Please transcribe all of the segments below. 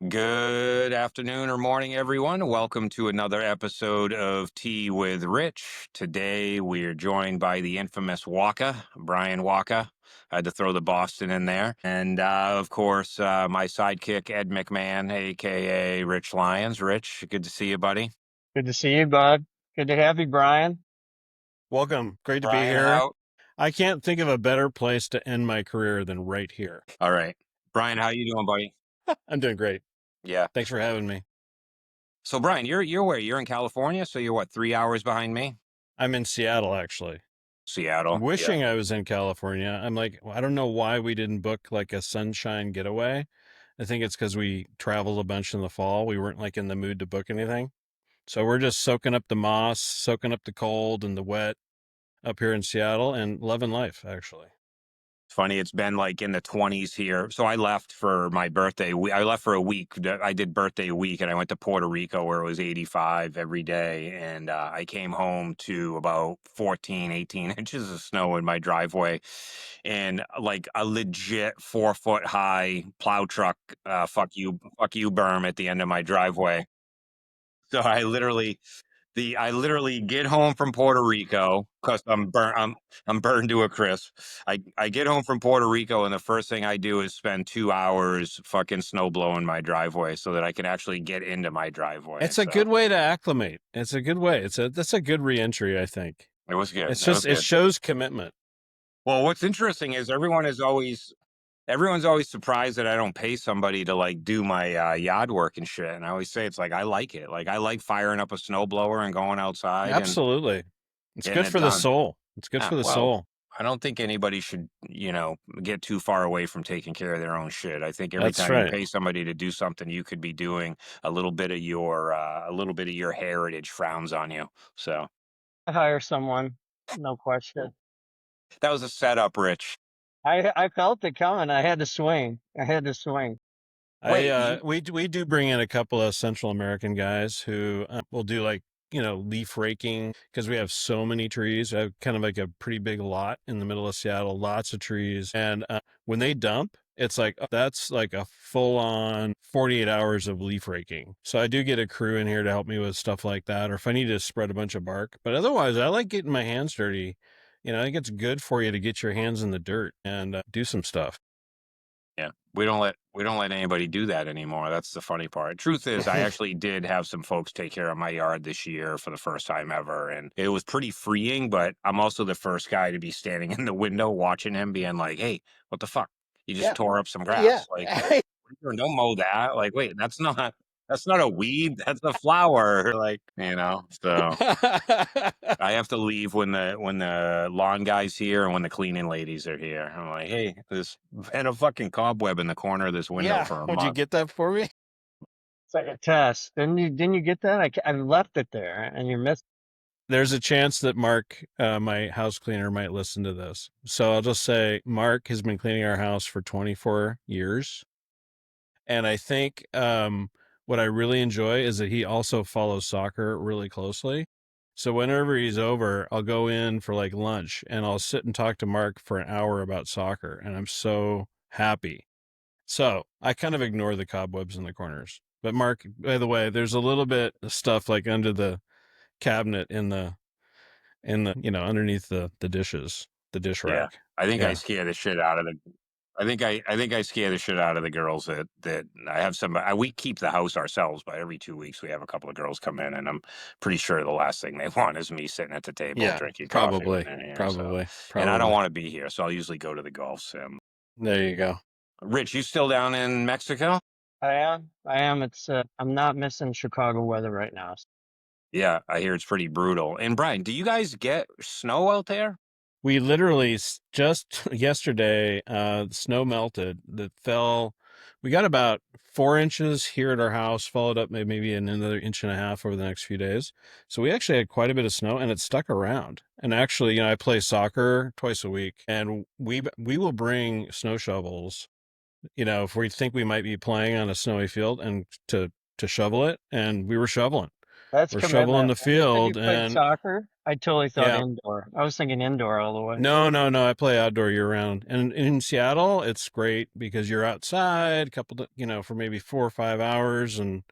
Good afternoon or morning, everyone. Welcome to another episode of Tea with Rich. Today, we're joined by the infamous Waka, Brian Waka. I had to throw the Boston in there. And of course, my sidekick, Ed McMahon, aka Rich Lyons. Rich, good to see you, buddy. Good to see you, bud. Good to have you, Brian. Welcome. Great to be Brian, here. how? I can't think of a better place to end my career than right here. All right. Brian, how you doing, buddy? I'm doing great. Yeah. Thanks for having me. So, Brian, you're where? You're in California, so you're what, 3 hours behind me? I'm in Seattle, actually. Seattle. Yeah. Wishing I was in California. I'm like, I don't know why we didn't book like a sunshine getaway. I think it's because we traveled a bunch in the fall. We weren't like in the mood to book anything. So we're just soaking up the moss, soaking up the cold and the wet up here in Seattle and loving life, actually. Funny, it's been like in the 20s here. So I left for my birthday. I left for a week. I did birthday week and I went to Puerto Rico where it was 85 every day. And I came home to about 14, 18 inches of snow in my driveway and like a legit 4 foot high plow truck, fuck you berm at the end of my driveway. So I literally get home from Puerto Rico because I'm burned to a crisp. I get home from Puerto Rico and the first thing I do is spend 2 hours fucking snow blowing my driveway so that I can actually get into my driveway. It's a good way to acclimate. It's a good way. That's a good reentry, I think. It was good. It's just it shows commitment. Well, what's interesting is everyone's always surprised that I don't pay somebody to like do my yard work and shit. And I always say it's like I like it. Like I like firing up a snowblower and going outside. Absolutely. It's getting good it for the done. soul. It's good for the soul. I don't think anybody should, get too far away from taking care of their own shit. I think every That's time right. you pay somebody to do something, you could be doing a little bit of your heritage frowns on you. So I hire someone, no question. that was a setup, Rich. I felt it coming. I had to swing. Wait, We do bring in a couple of Central American guys who will do like leaf raking because we have so many trees. I have kind of like a pretty big lot in the middle of Seattle, lots of trees, and when they dump, it's like that's like a full-on 48 hours of leaf raking. So I do get a crew in here to help me with stuff like that, or if I need to spread a bunch of bark. But otherwise, I like getting my hands dirty. I think it's good for you to get your hands in the dirt and do some stuff. yeah, we don't let anybody do that anymore. That's the funny part. Truth is, I actually did have some folks take care of my yard this year for the first time ever, and it was pretty freeing. But I'm also the first guy to be standing in the window watching him, being like, "Hey, what the fuck? You just tore up some grass. Like, don't mow that. Like, wait, that's not a weed. That's a flower. Like, So I have to leave when the lawn guy's here and when the cleaning ladies are here. I'm like, hey, there's been a fucking cobweb in the corner of this window for a Would you month. get that for me? It's like a test. Didn't you get that? I left it there, and you missed. There's a chance that Mark, my house cleaner, might listen to this. So I'll just say Mark has been cleaning our house for 24 years. And I think what I really enjoy is that he also follows soccer really closely. So whenever he's over, I'll go in for like lunch and I'll sit and talk to Mark for an hour about soccer. And I'm so happy. So I kind of ignore the cobwebs in the corners. But Mark, by the way, there's a little bit of stuff like under the cabinet in the underneath the dishes, the dish rack. I think I scare the shit out of the I think I scare the shit out of the girls that I have some. We keep the house ourselves, but every 2 weeks we have a couple of girls come in, and I'm pretty sure the last thing they want is me sitting at the table drinking coffee. When they're here, Probably. And I don't want to be here, so I'll usually go to the golf sim. There you go. Rich, you still down in Mexico? I am. It's I'm not missing Chicago weather right now. Yeah, I hear it's pretty brutal. And Brian, do you guys get snow out there? We literally just yesterday, snow melted that fell. We got about 4 inches here at our house, followed up maybe another inch and a half over the next few days. So we actually had quite a bit of snow and it stuck around. And actually, I play soccer twice a week and we will bring snow shovels, if we think we might be playing on a snowy field and to shovel it. And we were shoveling. That's we're shoveling commitment. the You said you field, played and soccer? I totally thought yeah. indoor. I was thinking indoor all the way. No, I play outdoor year round. And in Seattle, it's great because you're outside for maybe 4 or 5 hours and,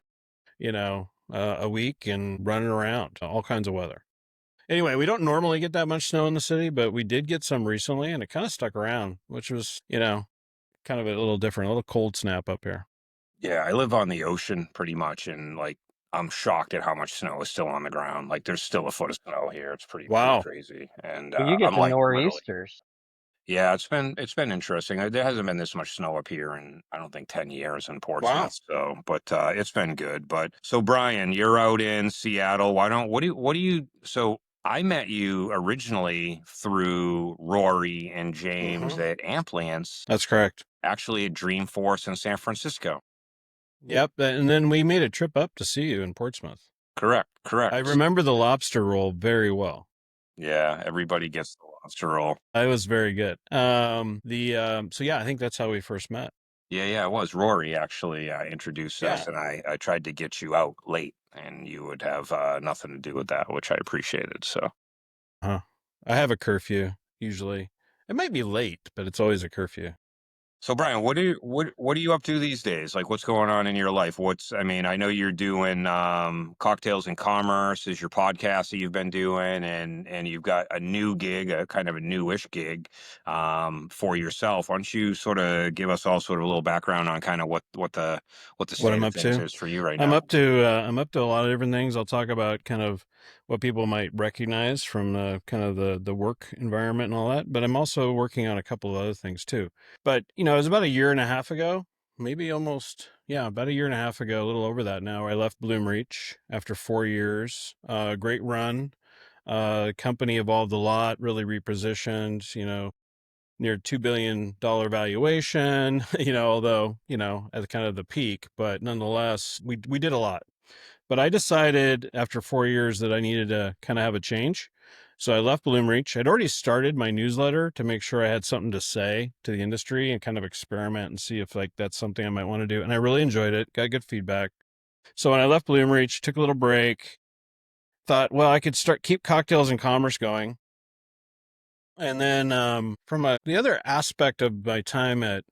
a week and running around, all kinds of weather. Anyway, we don't normally get that much snow in the city, but we did get some recently and it kind of stuck around, which was, kind of a little different, a little cold snap up here. Yeah, I live on the ocean pretty much, and like I'm shocked at how much snow is still on the ground. Like there's still a foot of snow here. It's pretty Wow. crazy. And Well, you get I'm the like literally, nor'easters. yeah, it's been interesting. There hasn't been this much snow up here in I don't think 10 years in Wow. Portsmouth. So, but it's been good. But so Brian, you're out in Seattle. What do you? So I met you originally through Rory and James Hmm. at Ampliance, That's correct. actually at Dreamforce in San Francisco. Yep. And then we made a trip up to see you in Portsmouth. Correct, I correct. remember the lobster roll very well. Yeah, everybody gets the lobster roll. I was very good. So yeah, I think that's how we first met. Yeah, it was Rory actually introduced Yeah. us, and I tried to get you out late, and you would have nothing to do with that, which I appreciated. So, Huh. I have a curfew usually. It might be late, but it's always a curfew. so Brian, what are you up to these days? Like, what's going on in your life? I mean, I know you're doing cocktails and commerce is your podcast that you've been doing, and you've got a new gig, a kind of a newish gig for yourself. Why don't you sort of give us all sort of a little background on kind of what the What state I'm of up things to? is for you right I'm now? up to a lot of different things. I'll talk about kind of what people might recognize from the kind of the work environment and all that. But I'm also working on a couple of other things too. But it was about a year and a half ago, maybe almost, yeah, about a year and a half ago, a little over that now. I left Bloomreach after 4 years. Great run. Company evolved a lot, really repositioned. Near $2 billion valuation, although, at kind of the peak, but nonetheless, we did a lot. But I decided after 4 years that I needed to kind of have a change. So I left Bloomreach. I'd already started my newsletter to make sure I had something to say to the industry and kind of experiment and see if like that's something I might want to do. And I really enjoyed it, got good feedback. So when I left Bloomreach, took a little break, thought, well, I could keep cocktails and commerce going. And then the other aspect of my time at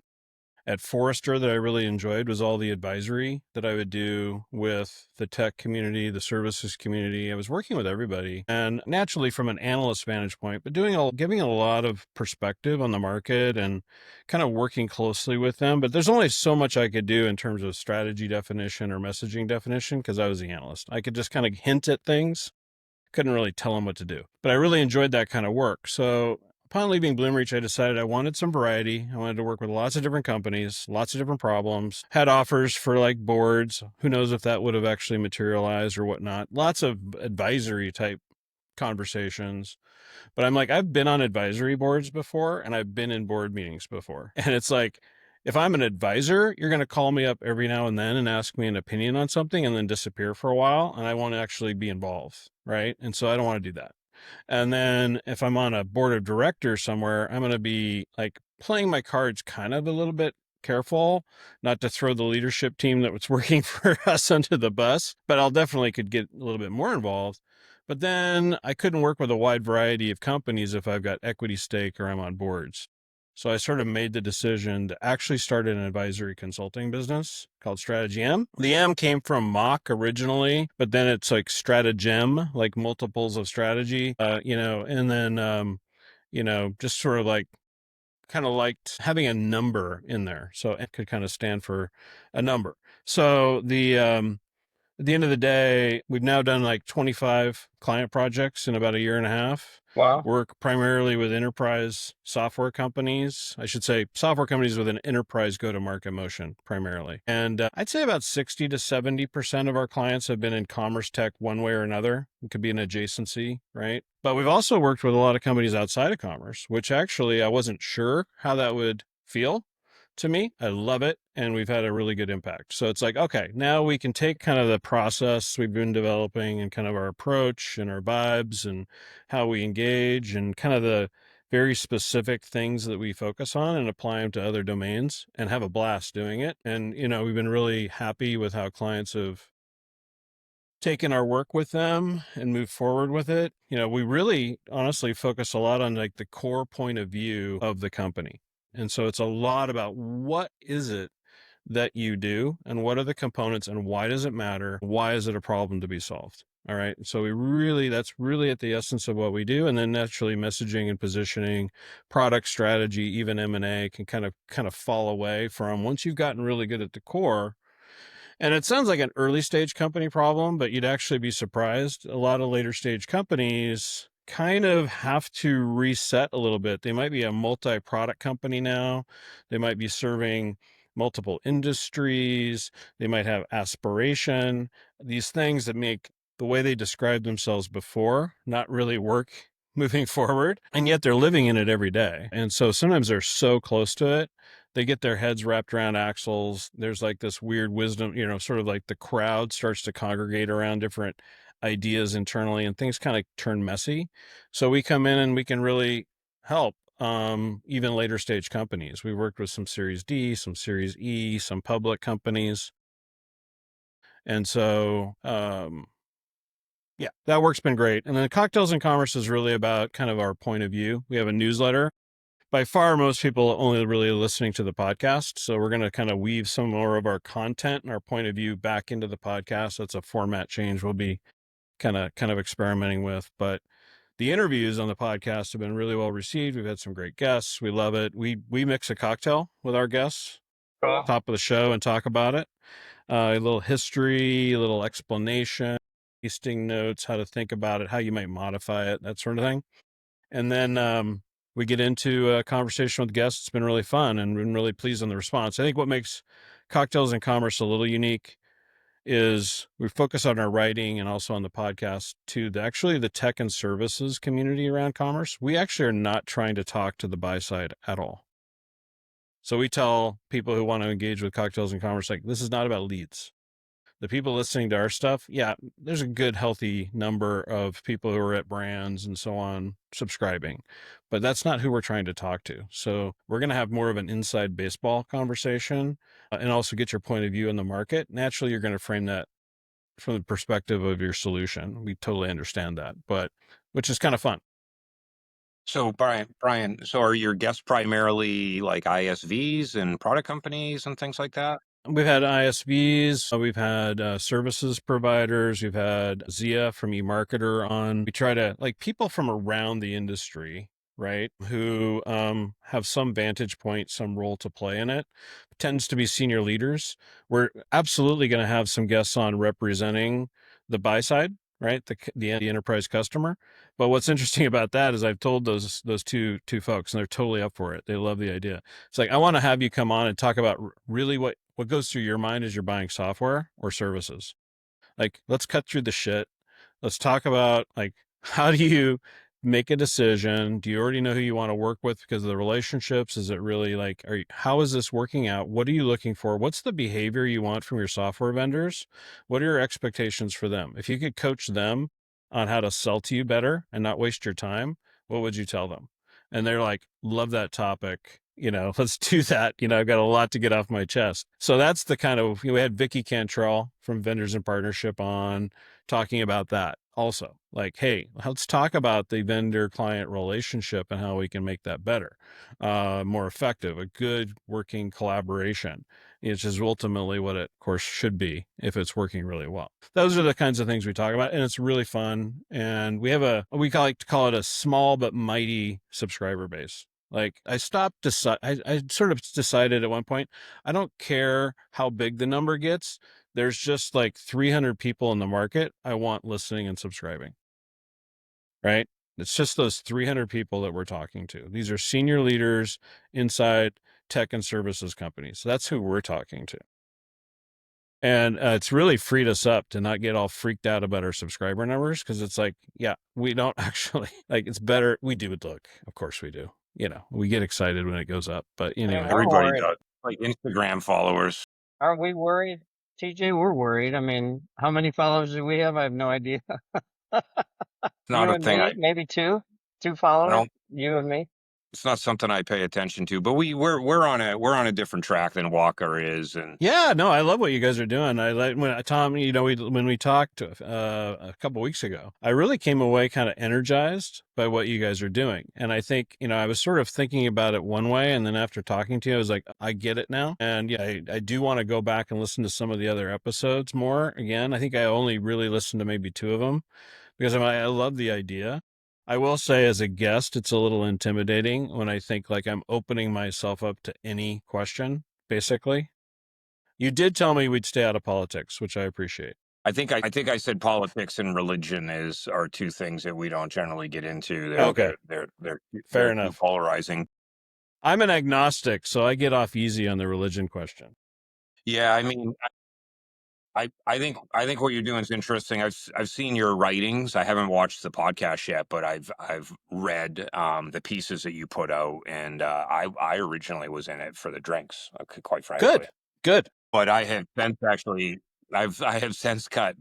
Forrester that I really enjoyed was all the advisory that I would do with the tech community, the services community. I was working with everybody, and naturally from an analyst vantage point, but giving a lot of perspective on the market and kind of working closely with them. But there's only so much I could do in terms of strategy definition or messaging definition because I was the analyst. I could just kind of hint at things, couldn't really tell them what to do. But I really enjoyed that kind of work. So upon leaving Bloomreach, I decided I wanted some variety. I wanted to work with lots of different companies, lots of different problems. Had offers for like boards. Who knows if that would have actually materialized or whatnot. Lots of advisory type conversations. But I'm like, I've been on advisory boards before and I've been in board meetings before. And it's like, if I'm an advisor, you're going to call me up every now and then and ask me an opinion on something and then disappear for a while. And I want to actually be involved. Right. And so I don't want to do that. And then if I'm on a board of directors somewhere, I'm going to be like playing my cards kind of a little bit careful, not to throw the leadership team that was working for us under the bus, but I'll definitely could get a little bit more involved. But then I couldn't work with a wide variety of companies if I've got equity stake or I'm on boards. So I sort of made the decision to actually start an advisory consulting business called Strategy M. The M came from MACH originally, but then it's like Stratagem, like multiples of strategy, and then, just sort of like kind of liked having a number in there. So it could kind of stand for a number. So at the end of the day, we've now done like 25 client projects in about a year and a half. Wow. Work primarily with enterprise software companies. I should say software companies with an enterprise go-to-market motion primarily. And I'd say about 60 to 70% of our clients have been in commerce tech one way or another. It could be an adjacency, right? But we've also worked with a lot of companies outside of commerce, which actually I wasn't sure how that would feel to me. I love it. And we've had a really good impact. So it's like, okay, now we can take kind of the process we've been developing and kind of our approach and our vibes and how we engage and kind of the very specific things that we focus on and apply them to other domains and have a blast doing it. And, we've been really happy with how clients have taken our work with them and moved forward with it, we really honestly focus a lot on like the core point of view of the company. And so it's a lot about what is it that you do and what are the components and why does it matter? Why is it a problem to be solved? All right. So that's really at the essence of what we do. And then naturally messaging and positioning, product strategy, even M&A can kind of fall away from once you've gotten really good at the core. And it sounds like an early stage company problem, but you'd actually be surprised. A lot of later stage companies kind of have to reset a little bit. They might be a multi-product company now. They might be serving multiple industries. They might have aspiration. These things that make the way they described themselves before not really work moving forward. And yet they're living in it every day. And so sometimes they're so close to it, they get their heads wrapped around axles. There's like this weird wisdom, sort of like the crowd starts to congregate around different ideas internally and things kind of turn messy. So we come in and we can really help even later stage companies. We worked with some Series D, some Series E, some public companies. And so, yeah, that work's been great. And then Cocktails and Commerce is really about kind of our point of view. We have a newsletter. By far, most people only really listening to the podcast. So we're going to kind of weave some more of our content and our point of view back into the podcast. That's a format change we'll be kind of experimenting with. But the interviews on the podcast have been really well received. We've had some great guests. We love it. We mix a cocktail with our guests, top of the show, and talk about it. A little history, a little explanation, tasting notes, how to think about it, how you might modify it, that sort of thing. And then we get into a conversation with guests. It's been really fun and been really pleased on the response. I think what makes Cocktails and Commerce a little unique is we focus on our writing and also on the podcast to the tech and services community around commerce. We actually are not trying to talk to the buy side at all. So we tell people who want to engage with Cocktails and Commerce, like, this is not about leads. The people listening to our stuff, yeah, there's a good, healthy number of people who are at brands and so on subscribing, but that's not who we're trying to talk to. So we're going to have more of an inside baseball conversation and also get your point of view in the market. Naturally, you're going to frame that from the perspective of your solution. We totally understand that, but which is kind of fun. So Brian, so are your guests primarily like ISVs and product companies and things like that? We've had ISVs, we've had services providers, we've had Zia from eMarketer on. We try to like people from around the industry, right, who have some vantage point, some role to play in it. It tends to be senior leaders. We're absolutely going to have some guests on representing the buy side, right, the enterprise customer. But what's interesting about that is I've told those two folks, and they're totally up for it. They love the idea. It's like, I want to have you come on and talk about really what goes through your mind as you're buying software or services. Like, let's cut through the shit. Let's talk about, like, how do you make a decision? Do you already know who you want to work with because of the relationships? Is it really like, how is this working out? What are you looking for? What's the behavior you want from your software vendors? What are your expectations for them? If you could coach them on how to sell to you better and not waste your time, what would you tell them? And they're like, love that topic. Let's do that. I've got a lot to get off my chest. So that's the kind of, we had Vicky Cantrell from Vendors in Partnership on talking about that also. Like, hey, let's talk about the vendor client relationship and how we can make that better, more effective, a good working collaboration, which is ultimately what it, of course, should be if it's working really well. Those are the kinds of things we talk about, and it's really fun. And we like to call it a small but mighty subscriber base. Like, I sort of decided at one point, I don't care how big the number gets. There's just like 300 people in the market I want listening and subscribing, right? It's just those 300 people that we're talking to. These are senior leaders inside tech and services companies. So that's who we're talking to. And it's really freed us up to not get all freaked out about our subscriber numbers, because it's like, yeah, we don't actually, like, it's better. We do look, of course we do. We get excited when it goes up, but anyway. Everybody does, like Instagram followers. Aren't we worried? TJ, we're worried. I mean, how many followers do we have? I have no idea. It's not You a and thing. me, maybe two followers, Well, you and me. It's not something I pay attention to, but we're on a different track than Walker is, and Yeah, no, I love what you guys are doing. I like when Tom, when we talked a couple weeks ago, I really came away kind of energized by what you guys are doing. And I think, I was sort of thinking about it one way, and then after talking to you, I was like, I get it now. And yeah, I do want to go back and listen to some of the other episodes more again. I think I only really listened to maybe 2 of them because I love the idea. I will say as a guest, it's a little intimidating when I think like I'm opening myself up to any question, basically. You did tell me we'd stay out of politics, which I appreciate. I think I said politics and religion are 2 things that we don't generally get into. Okay, fair They're too enough. polarizing. I'm an agnostic, so I get off easy on the religion question. Yeah, I mean, I think what you're doing is interesting. I've seen your writings. I haven't watched the podcast yet, but I've read the pieces that you put out, and I originally was in it for the drinks, quite frankly. Good. But I have since cut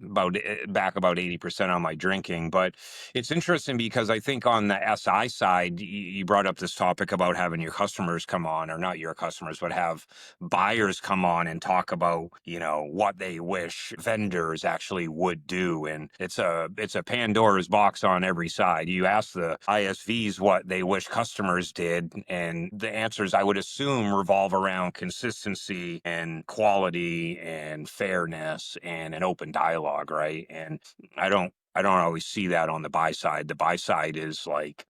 back about 80% on my drinking. But it's interesting because I think on the SI side, you brought up this topic about having your customers come on, or not your customers, but have buyers come on and talk about, what they wish vendors actually would do. And it's a Pandora's box on every side. You ask the ISVs what they wish customers did, and the answers, I would assume, revolve around consistency and quality and fairness and an open dialogue, right? And I don't always see that on the buy side. The buy side is like,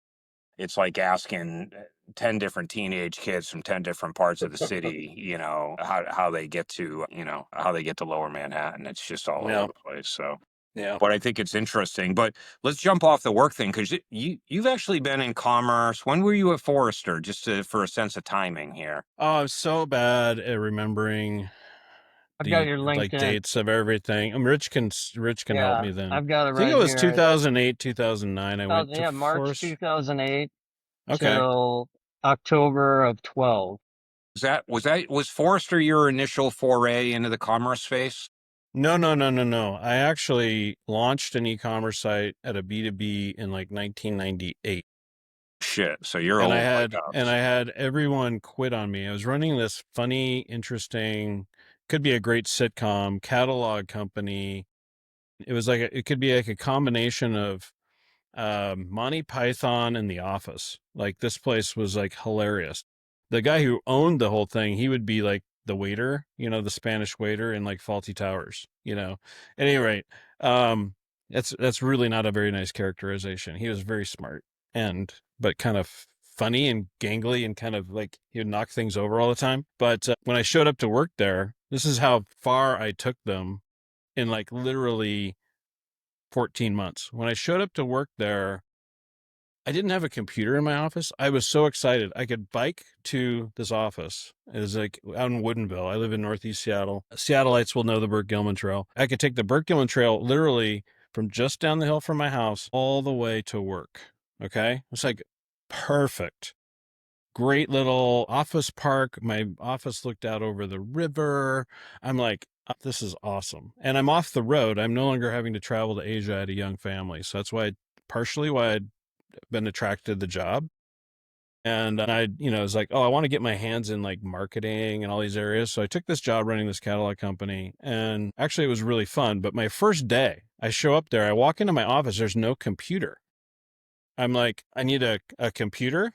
it's like asking 10 different teenage kids from 10 different parts of the city, how they get to, how they get to Lower Manhattan. It's just all over Yeah. the place. So, Yeah. but I think it's interesting. But let's jump off the work thing, because you've actually been in commerce. When were you at Forrester? Just for a sense of timing here. Oh, I'm so bad at remembering I've got the your LinkedIn. dates of everything. Rich can help Yeah, me then. I've got it I think it right was here. 2008, 2009. I went to Yeah, March Force. 2008 Okay. till October of 12. Was Forrester your initial foray into the commerce space? No, no, no, no, no. I actually launched an e-commerce site at a B2B in like 1998. Shit, so you're And I old like had us. everyone quit on me. I was running this funny, interesting, could be a great sitcom catalog company. It was like it could be like a combination of Monty Python and The Office. Like this place was like hilarious. The guy who owned the whole thing, he would be like the waiter, the Spanish waiter in like Faulty Towers. At any rate, um, that's really not a very nice characterization. He was very smart but kind of funny and gangly and kind of like he would knock things over all the time. But when I showed up to work there, this is how far I took them in like literally 14 months. When I showed up to work there, I didn't have a computer in my office. I was so excited. I could bike to this office. It was like out in Woodinville. I live in Northeast Seattle. Seattleites will know the Burt Gilman Trail. I could take the Burt Gilman Trail literally from just down the hill from my house all the way to work. Okay. It's like perfect. Great little office park. My office looked out over the river. I'm like, this is awesome. And I'm off the road. I'm no longer having to travel to Asia. I had a young family. So that's partially why I'd been attracted to the job. And I, was like, oh, I want to get my hands in like marketing and all these areas. So I took this job running this catalog company, and actually it was really fun. But my first day, I show up there, I walk into my office, there's no computer. I'm like, I need a computer.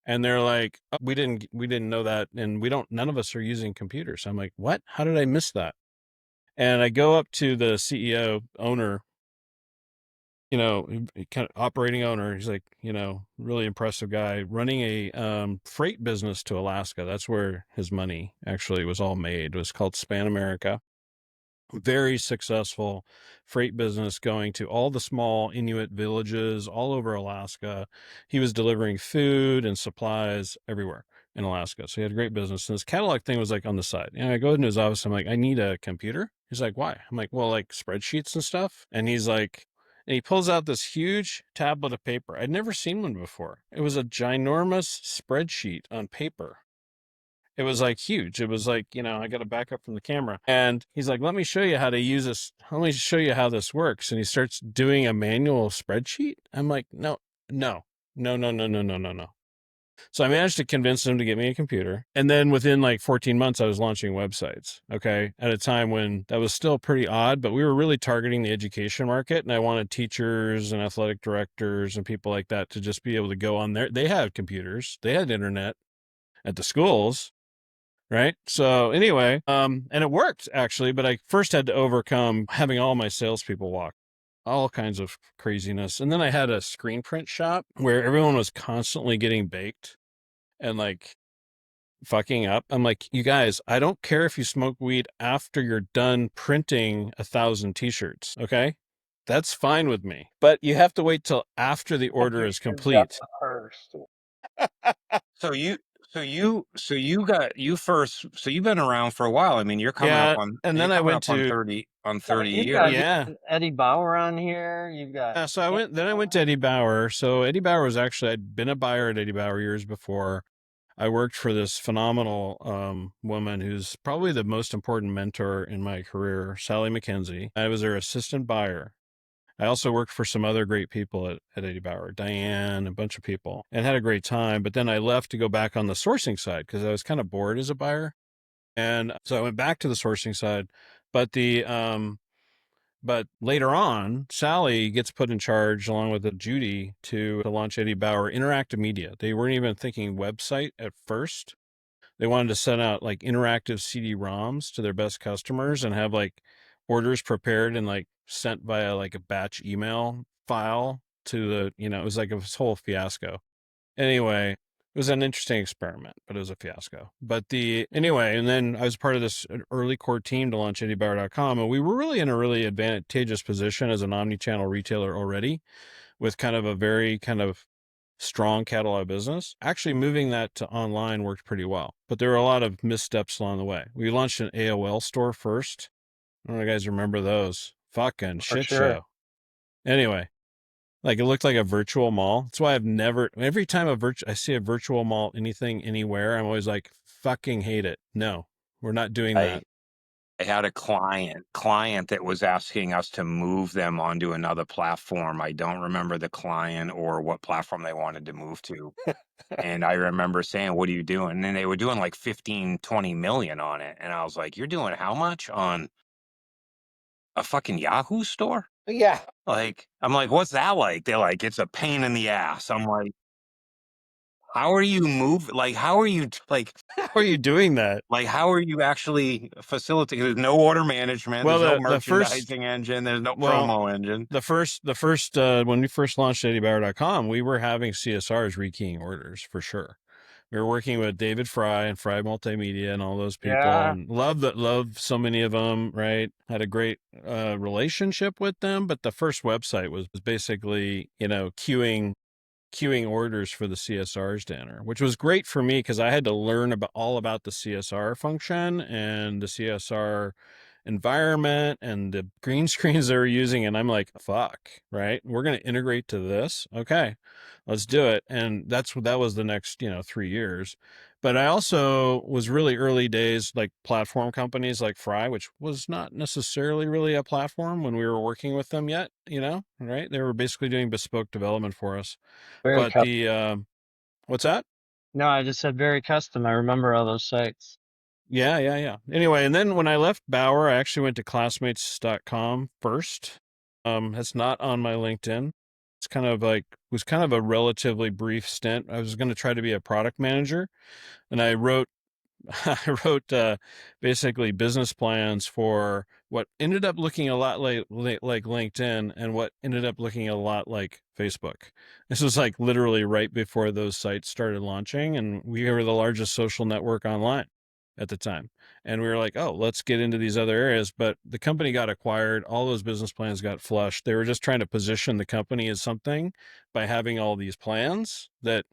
And they're like, oh, we didn't know that. And none of us are using computers. I'm like, what? How did I miss that? And I go up to the CEO owner, kind of operating owner. He's like, really impressive guy running a freight business to Alaska. That's where his money actually was all made. It was called Span America. Very successful freight business going to all the small Inuit villages all over Alaska. He was delivering food and supplies everywhere in Alaska. So he had a great business. And his catalog thing was like on the side. And I go into his office. I'm like, I need a computer. He's like, why? I'm like, well, like spreadsheets and stuff. And he's like, and he pulls out this huge tablet of paper. I'd never seen one before. It was a ginormous spreadsheet on paper. It was like huge. It was like, I got to back up from the camera. And he's like, let me show you how to use this. Let me show you how this works. And he starts doing a manual spreadsheet. I'm like, no, no, no, no, no, no, no, no, no. So I managed to convince them to get me a computer. And then within like 14 months, I was launching websites, okay, at a time when that was still pretty odd, but we were really targeting the education market. And I wanted teachers and athletic directors and people like that to just be able to go on there. They had computers, they had internet at the schools. Right. So anyway, and it worked actually, but I first had to overcome having all my salespeople walk all kinds of craziness. And then I had a screen print shop where everyone was constantly getting baked and like fucking up. I'm like, you guys, I don't care if you smoke weed after you're done printing 1,000 t-shirts. Okay. That's fine with me, but you have to wait till after the Take order your is kids out complete. first. So you've been around for a while. I mean, Yeah. And you're then I coming went up on to, 30 You've got years. yeah. Eddie Bauer on here. You've got So I went to Eddie Bauer. So Eddie Bauer was actually, I'd been a buyer at Eddie Bauer years before. I worked for this phenomenal woman who's probably the most important mentor in my career, Sally McKenzie. I was her assistant buyer. I also worked for some other great people at Eddie Bauer, Diane, a bunch of people, and had a great time. But then I left to go back on the sourcing side because I was kind of bored as a buyer. And so I went back to the sourcing side. But but later on, Sally gets put in charge along with Judy to launch Eddie Bauer Interactive Media. They weren't even thinking website at first. They wanted to send out like interactive CD-ROMs to their best customers and have like orders prepared and like sent via like a batch email file to the, it was like a whole fiasco. Anyway, it was an interesting experiment, but it was a fiasco. Anyway, and then I was part of this early core team to launch EddieBauer.com, and we were really in a really advantageous position as an omni-channel retailer already, with kind of a very kind of strong catalog business. Actually, moving that to online worked pretty well, but there were a lot of missteps along the way. We launched an AOL store first. I don't know if you guys remember those. Fucking for shit sure. show. Anyway, like it looked like a virtual mall. That's why every time I see a virtual mall, anything, anywhere, I'm always like, fucking hate it. No, we're not doing I that. I had a client that was asking us to move them onto another platform. I don't remember the client or what platform they wanted to move to. And I remember saying, "What are you doing?" And then they were doing like 15, 20 million on it. And I was like, "You're doing how much on a fucking Yahoo store?" Yeah. Like, I'm like, "What's that like?" They're like, "It's a pain in the ass." I'm like, "How are you how are you How are you doing that? how are you actually facilitating? There's no order management, Well, there's no the first, merchandising engine, there's no well, promo engine." when we first launched EddieBauer.com, we were having CSRs rekeying orders for sure. We were working with David Fry and Fry Multimedia and all those people, Yeah. and love so many of them. Right, had a great relationship with them. But the first website was basically queuing orders for the CSRs to enter, which was great for me because I had to learn all about the CSR function and the CSR environment and the green screens they were using. And I'm like, fuck, right? We're going to integrate to this. Okay, let's do it. And that was the next, 3 years. But I also was really early days, like platform companies like Fry, which was not necessarily really a platform when we were working with them yet, right? They were basically doing bespoke development for us. Very But custom. what's that? No, I just said very custom. I remember all those sites. Yeah. Anyway, and then when I left Bauer, I actually went to classmates.com first. That's not on my LinkedIn. It's kind of like, was kind of a relatively brief stint. I was going to try to be a product manager, and I wrote I wrote basically business plans for what ended up looking a lot like LinkedIn and what ended up looking a lot like Facebook. This was like literally right before those sites started launching, and we were the largest social network online at the time. And we were like, oh, let's get into these other areas. But the company got acquired. All those business plans got flushed. They were just trying to position the company as something by having all these plans that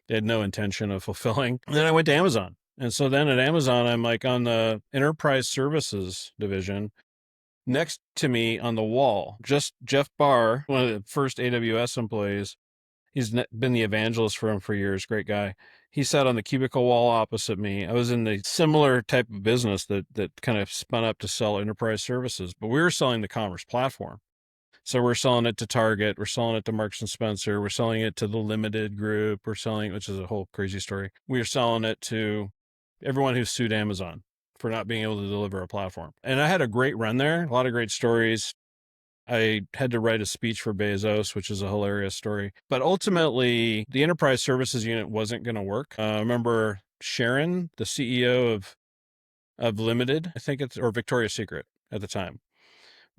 they had no intention of fulfilling. And then I went to Amazon. And so then at Amazon, I'm like on the enterprise services division. Next to me on the wall, just Jeff Barr, one of the first AWS employees. He's been the evangelist for him for years. Great guy. He sat on the cubicle wall opposite me. I was in the similar type of business that kind of spun up to sell enterprise services, but we were selling the commerce platform. So we're selling it to Target, we're selling it to Marks and Spencer, we're selling it to the Limited Group, we're selling, which is a whole crazy story. We're selling it to everyone who sued Amazon for not being able to deliver a platform. And I had a great run there, a lot of great stories. I had to write a speech for Bezos, which is a hilarious story. But ultimately, the enterprise services unit wasn't going to work. I remember Sharon, the CEO of Limited, I think it's, or Victoria's Secret at the time.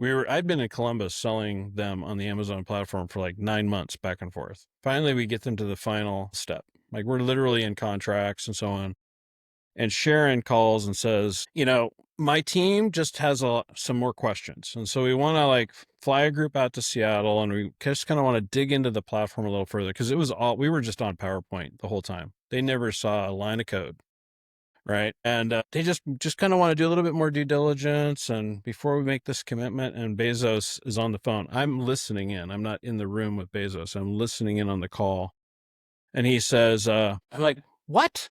I'd been in Columbus selling them on the Amazon platform for like 9 months back and forth. Finally, we get them to the final step. Like we're literally in contracts and so on. And Sharon calls and says, my team just has some more questions. And so we want to like fly a group out to Seattle, and we just kind of want to dig into the platform a little further, because we were just on PowerPoint the whole time. They never saw a line of code. Right. And they just kind of want to do a little bit more due diligence. And before we make this commitment, and Bezos is on the phone, I'm listening in. I'm not in the room with Bezos. I'm listening in on the call. And he says, I'm like, what?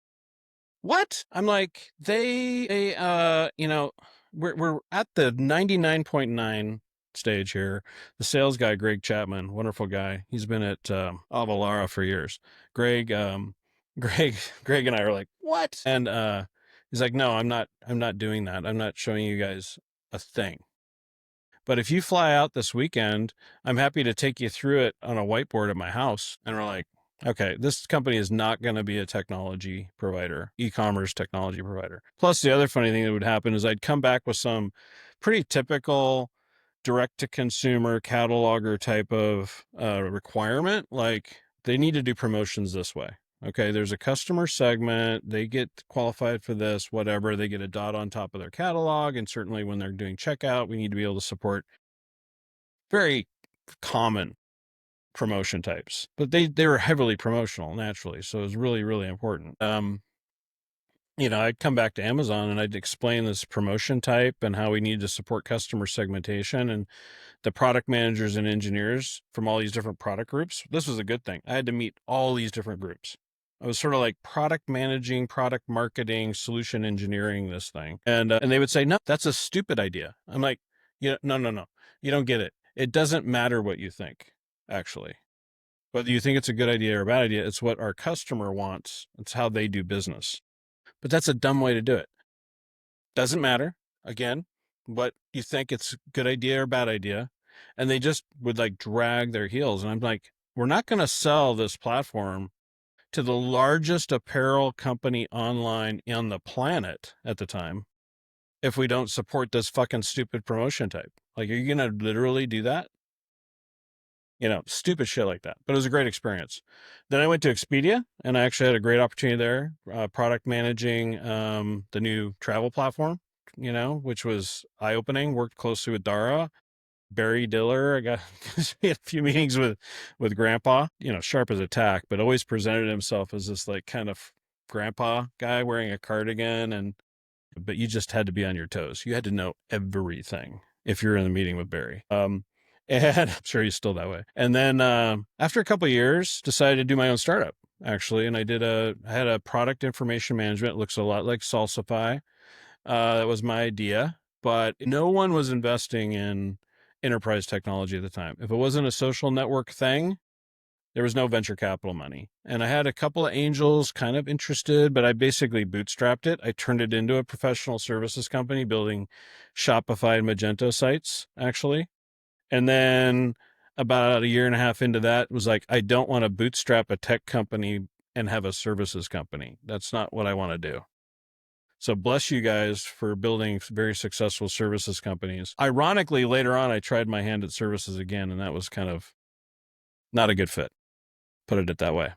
I'm like, we're at the 99.9 stage here. The sales guy, Greg Chapman, wonderful guy. He's been at Avalara for years. Greg and I are like, what? And he's like, no, I'm not doing that. I'm not showing you guys a thing. But if you fly out this weekend, I'm happy to take you through it on a whiteboard at my house. And we're like, okay, this company is not going to be a technology provider, e-commerce technology provider. Plus, the other funny thing that would happen is I'd come back with some pretty typical direct-to-consumer cataloger type of requirement, like they need to do promotions this way. Okay, there's a customer segment, they get qualified for this, whatever, they get a dot on top of their catalog, and certainly when they're doing checkout, we need to be able to support very common promotion types. But they were heavily promotional naturally, so it was really, really important. I'd come back to Amazon and I'd explain this promotion type and how we need to support customer segmentation, and the product managers and engineers from all these different product groups. This was a good thing. I had to meet all these different groups. I was sort of like product managing, product marketing, solution engineering this thing. And they would say, no, that's a stupid idea. I'm like, no. You don't get it. It doesn't matter what you think, actually. Whether you think it's a good idea or a bad idea, it's what our customer wants. It's how they do business. But that's a dumb way to do it. Doesn't matter, again, what you think it's a good idea or bad idea. And they just would like drag their heels. And I'm like, we're not going to sell this platform to the largest apparel company online on the planet at the time if we don't support this fucking stupid promotion type. Like, are you going to literally do that? Stupid shit like that. But it was a great experience. Then I went to Expedia, and I actually had a great opportunity there, product managing the new travel platform, which was eye-opening. Worked closely with Dara, Barry Diller. I got a few meetings with Grandpa, sharp as a tack, but always presented himself as this like kind of grandpa guy wearing a cardigan, but you just had to be on your toes. You had to know everything if you're in the meeting with Barry. And I'm sure he's still that way. And then after a couple of years, decided to do my own startup, actually. And I had a product information management. It looks a lot like Salsify. That was my idea. But no one was investing in enterprise technology at the time. If it wasn't a social network thing, there was no venture capital money. And I had a couple of angels kind of interested, but I basically bootstrapped it. I turned it into a professional services company building Shopify and Magento sites, actually. And then about a year and a half into that, was like, I don't want to bootstrap a tech company and have a services company. That's not what I want to do. So bless you guys for building very successful services companies. Ironically, later on, I tried my hand at services again, and that was kind of not a good fit. Put it that way.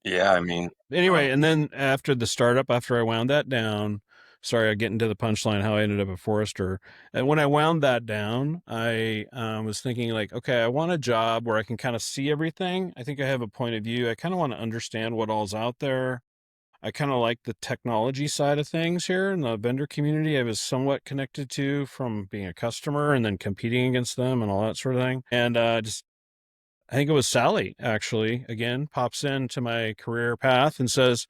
Yeah, I mean, Anyway, and then after the startup, after I wound that down, sorry, I get into the punchline, how I ended up at Forrester. And when I wound that down, I was thinking like, okay, I want a job where I can kind of see everything. I think I have a point of view. I kind of want to understand what all's out there. I kind of like the technology side of things here in the vendor community. I was somewhat connected to from being a customer and then competing against them and all that sort of thing. And I think it was Sally, actually, again, pops into my career path and says,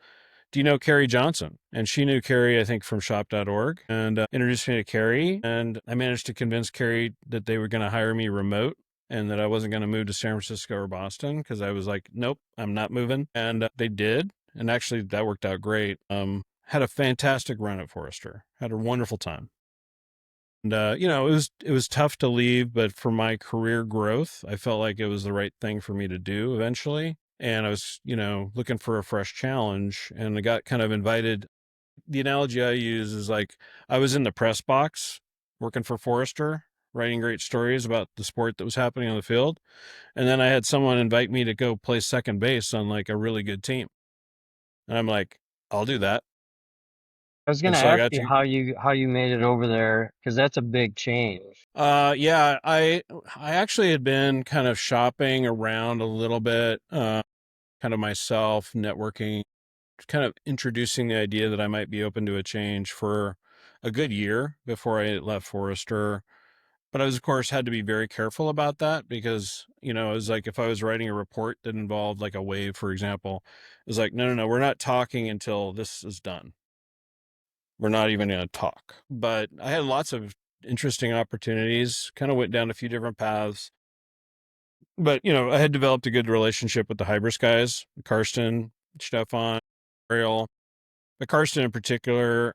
do you know Carrie Johnson? And she knew Carrie, I think, from shop.org, and introduced me to Carrie. And I managed to convince Carrie that they were going to hire me remote and that I wasn't going to move to San Francisco or Boston, because I was like, nope, I'm not moving. And they did. And actually, that worked out great. Had a fantastic run at Forrester, had a wonderful time. And, it was tough to leave, but for my career growth, I felt like it was the right thing for me to do eventually. And I was, looking for a fresh challenge, and I got kind of invited. The analogy I use is like I was in the press box working for Forrester, writing great stories about the sport that was happening on the field. And then I had someone invite me to go play second base on like a really good team. And I'm like, I'll do that. I was going And to so I ask got you to, how you made it over there, because that's a big change. yeah, I actually had been kind of shopping around a little bit, kind of myself, networking, kind of introducing the idea that I might be open to a change for a good year before I left Forrester. But I was, of course, had to be very careful about that because, it was like if I was writing a report that involved like a wave, for example, it was like, no, we're not talking until this is done. We're not even going to talk. But I had lots of interesting opportunities, kind of went down a few different paths. But, I had developed a good relationship with the Hybris guys, Karsten, Stefan, Ariel. But Karsten in particular,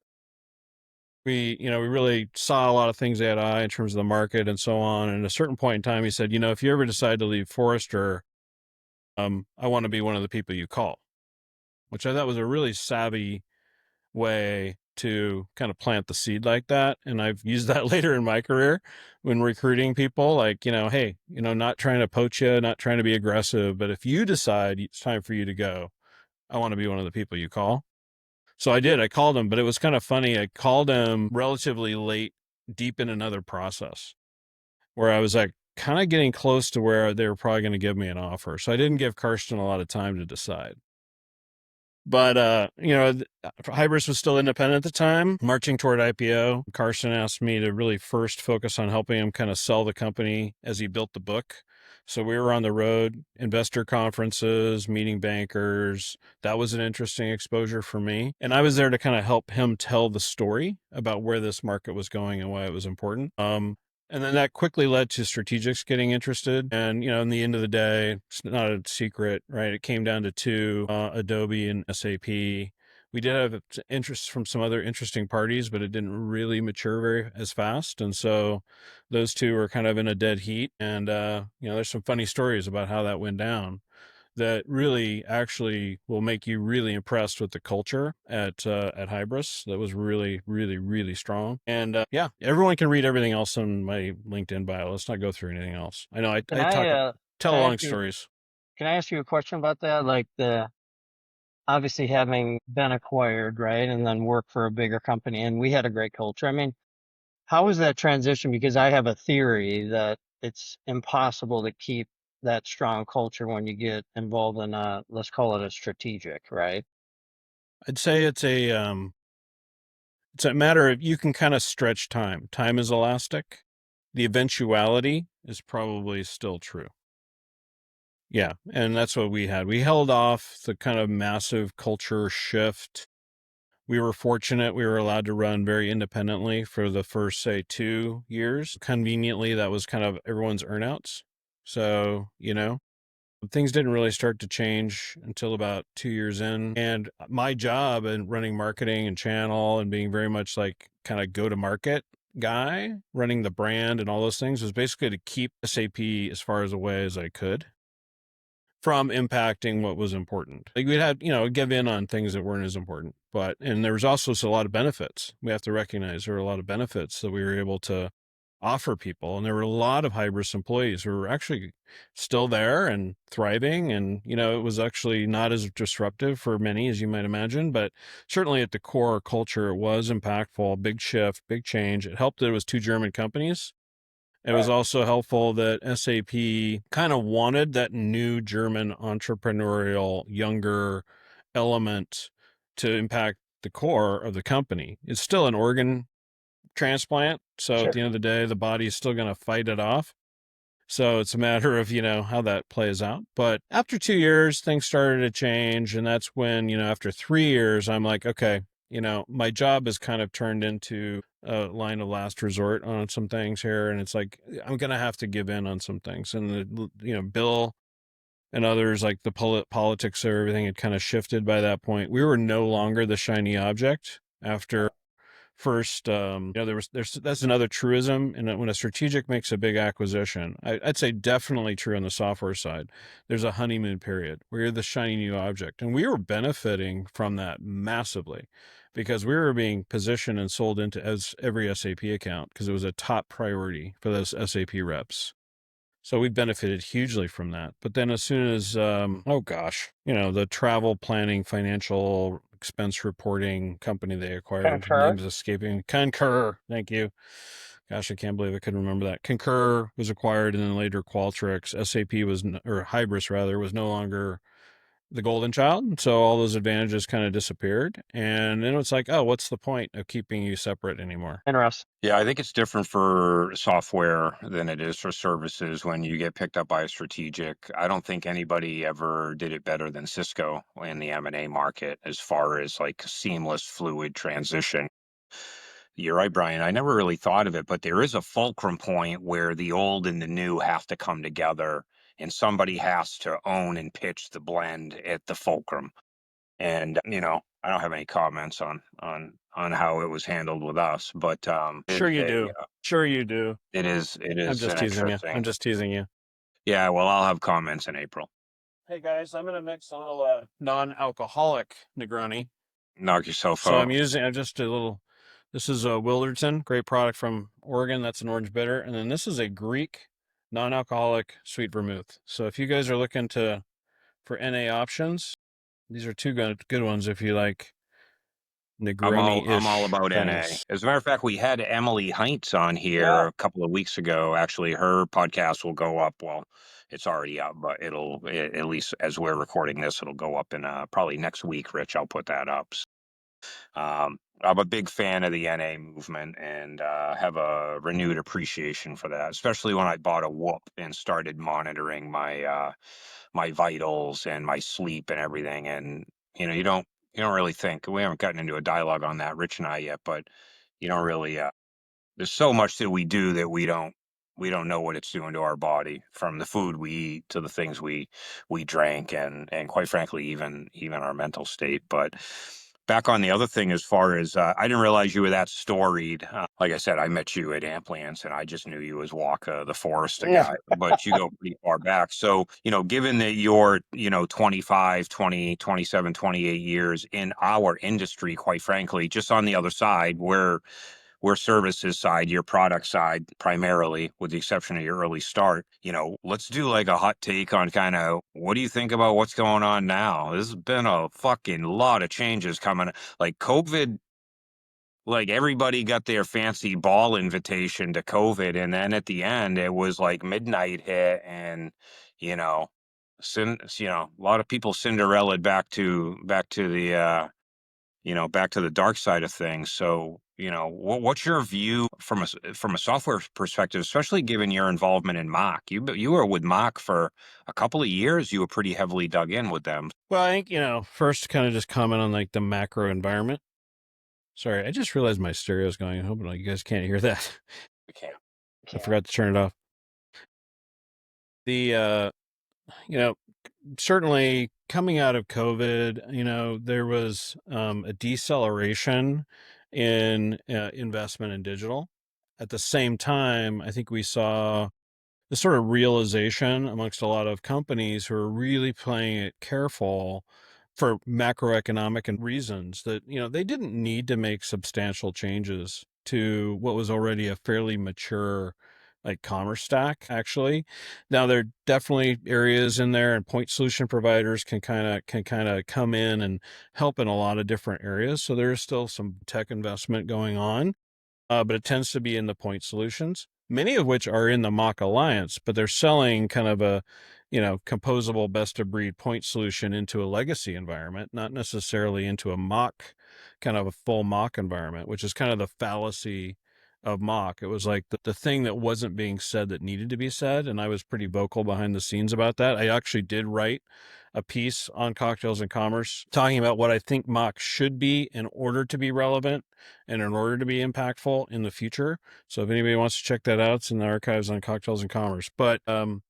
we really saw a lot of things at eye in terms of the market and so on. And at a certain point in time, he said, if you ever decide to leave Forrester, I want to be one of the people you call, which I thought was a really savvy way to kind of plant the seed like that. And I've used that later in my career when recruiting people, like, hey, not trying to poach you, not trying to be aggressive, but if you decide it's time for you to go, I want to be one of the people you call. So I did. I called him, but it was kind of funny. I called him relatively late, deep in another process where I was like kind of getting close to where they were probably going to give me an offer. So I didn't give Karsten a lot of time to decide. But, Hybris was still independent at the time, marching toward IPO. Carson asked me to really first focus on helping him kind of sell the company as he built the book. So we were on the road, investor conferences, meeting bankers. That was an interesting exposure for me. And I was there to kind of help him tell the story about where this market was going and why it was important. And then that quickly led to strategics getting interested. And, in the end of the day, it's not a secret, right? It came down to two, Adobe and SAP. We did have interest from some other interesting parties, but it didn't really mature very as fast. And so those two were kind of in a dead heat. And, there's some funny stories about how that went down that really actually will make you really impressed with the culture at Hybris. That was really, really, really strong. And yeah, everyone can read everything else on my LinkedIn bio. Let's not go through anything else. I know Can I talk, can tell I long ask you stories. can I ask you a question about that? Like the obviously having been acquired, right, and then work for a bigger company, and we had a great culture. I mean, how was that transition? Because I have a theory that it's impossible to keep that strong culture when you get involved in a, let's call it a strategic, right? I'd say it's a matter of you can kind of stretch time. Time is elastic. The eventuality is probably still true. Yeah, and that's what we had. We held off the kind of massive culture shift. We were fortunate we were allowed to run very independently for the first, say, 2 years. Conveniently, that was kind of everyone's earnouts. So, things didn't really start to change until about 2 years in. And my job in running marketing and channel and being very much like kind of go to market guy, running the brand and all those things was basically to keep SAP as far as away as I could from impacting what was important. Like we'd had, give in on things that weren't as important. And there was also a lot of benefits. We have to recognize there were a lot of benefits that we were able to offer people. And there were a lot of Hybris employees who were actually still there and thriving. And, it was actually not as disruptive for many as you might imagine, but certainly at the core culture, it was impactful, big shift, big change. It helped that it was two German companies. It was also helpful that SAP kind of wanted that new German entrepreneurial, younger element to impact the core of the company. It's still an organ transplant. So at Sure. the end of the day, the body is still going to fight it off. So it's a matter of, how that plays out. But after 2 years, things started to change. And that's when, after 3 years, I'm like, okay, my job has kind of turned into a line of last resort on some things here. And it's like, I'm going to have to give in on some things. And, Bill and others, like the politics of everything had kind of shifted by that point. We were no longer the shiny object after first. That's another truism. And when a strategic makes a big acquisition, I'd say definitely true on the software side. There's a honeymoon period where you're the shiny new object. And we were benefiting from that massively because we were being positioned and sold into as every SAP account because it was a top priority for those SAP reps. So we benefited hugely from that. But then as soon as, the travel planning, financial expense reporting company they acquired, Concur. name's escaping, Concur. Thank you. Gosh, I can't believe I couldn't remember that. Concur was acquired, and then later Qualtrics. SAP or Hybris rather, was no longer the golden child. So all those advantages kind of disappeared. And then it's like, oh, what's the point of keeping you separate anymore? Interesting. Yeah, I think it's different for software than it is for services when you get picked up by a strategic. I don't think anybody ever did it better than Cisco in the M&A market as far as like seamless, fluid transition. You're right, Brian. I never really thought of it, but there is a fulcrum point where the old and the new have to come together, and somebody has to own and pitch the blend at the fulcrum. And I don't have any comments on how it was handled with us, but Sure you do. Sure you do. it is I'm just an teasing you. interesting. I'm just teasing you. Yeah, well, I'll have comments in April. Hey guys, I'm gonna mix a little non-alcoholic Negroni. Knock yourself So out. I'm just a little. This is a Wilderton, great product from Oregon. That's an orange bitter, and then this is a Greek non-alcoholic sweet vermouth. So if you guys are looking for NA options, these are two good ones if you like I'm all Negroni-ish about NA. things. As a matter of fact, we had Emily Heinz on here Yeah. a couple of weeks ago. Actually, her podcast will go up. Well, it's already up, but at least as we're recording this, it'll go up in probably next week. Rich, I'll put that up. I'm a big fan of the NA movement and have a renewed appreciation for that, especially when I bought a Whoop and started monitoring my vitals and my sleep and everything. And you don't really think, we haven't gotten into a dialogue on that, Rich and I, yet, but you don't really. There's so much that we do that we don't know what it's doing to our body, from the food we eat to the things we drank, and quite frankly even our mental state. But back on the other thing, as far as I didn't realize you were that storied. Like I said, I met you at Ampliance, and I just knew you as Walker the Forester guy, but you go pretty far back. So, given that you're, 25, 20, 27, 28 years in our industry, quite frankly, just on the other side, we're services side, your product side primarily, with the exception of your early start. Let's do like a hot take on kind of what do you think about what's going on now? There's been a fucking lot of changes coming. Like COVID, like everybody got their fancy ball invitation to COVID, and then at the end it was like midnight hit, and you know, a lot of people Cinderellaed back to the dark side of things. So, what's your view from a software perspective, especially given your involvement in MACH? You were with MACH for a couple of years. You were pretty heavily dug in with them. Well, I think, first kind of just comment on like the macro environment. Sorry, I just realized my stereo is going. I hope you guys can't hear that. We can't. I forgot to turn it off. The, certainly coming out of COVID, there was a deceleration in investment in digital. At the same time, I think we saw the sort of realization amongst a lot of companies who are really playing it careful for macroeconomic and reasons that, they didn't need to make substantial changes to what was already a fairly mature like commerce stack. Actually, now there are definitely areas in there, and point solution providers can kind of come in and help in a lot of different areas. So there is still some tech investment going on, but it tends to be in the point solutions, many of which are in the MACH Alliance, but they're selling kind of a, composable best of breed point solution into a legacy environment, not necessarily into a MACH, kind of a full MACH environment, which is kind of the fallacy of MACH. It was like the thing that wasn't being said that needed to be said. And I was pretty vocal behind the scenes about that. I actually did write a piece on cocktails and commerce talking about what I think MACH should be in order to be relevant and in order to be impactful in the future. So if anybody wants to check that out, it's in the archives on cocktails and commerce. But, and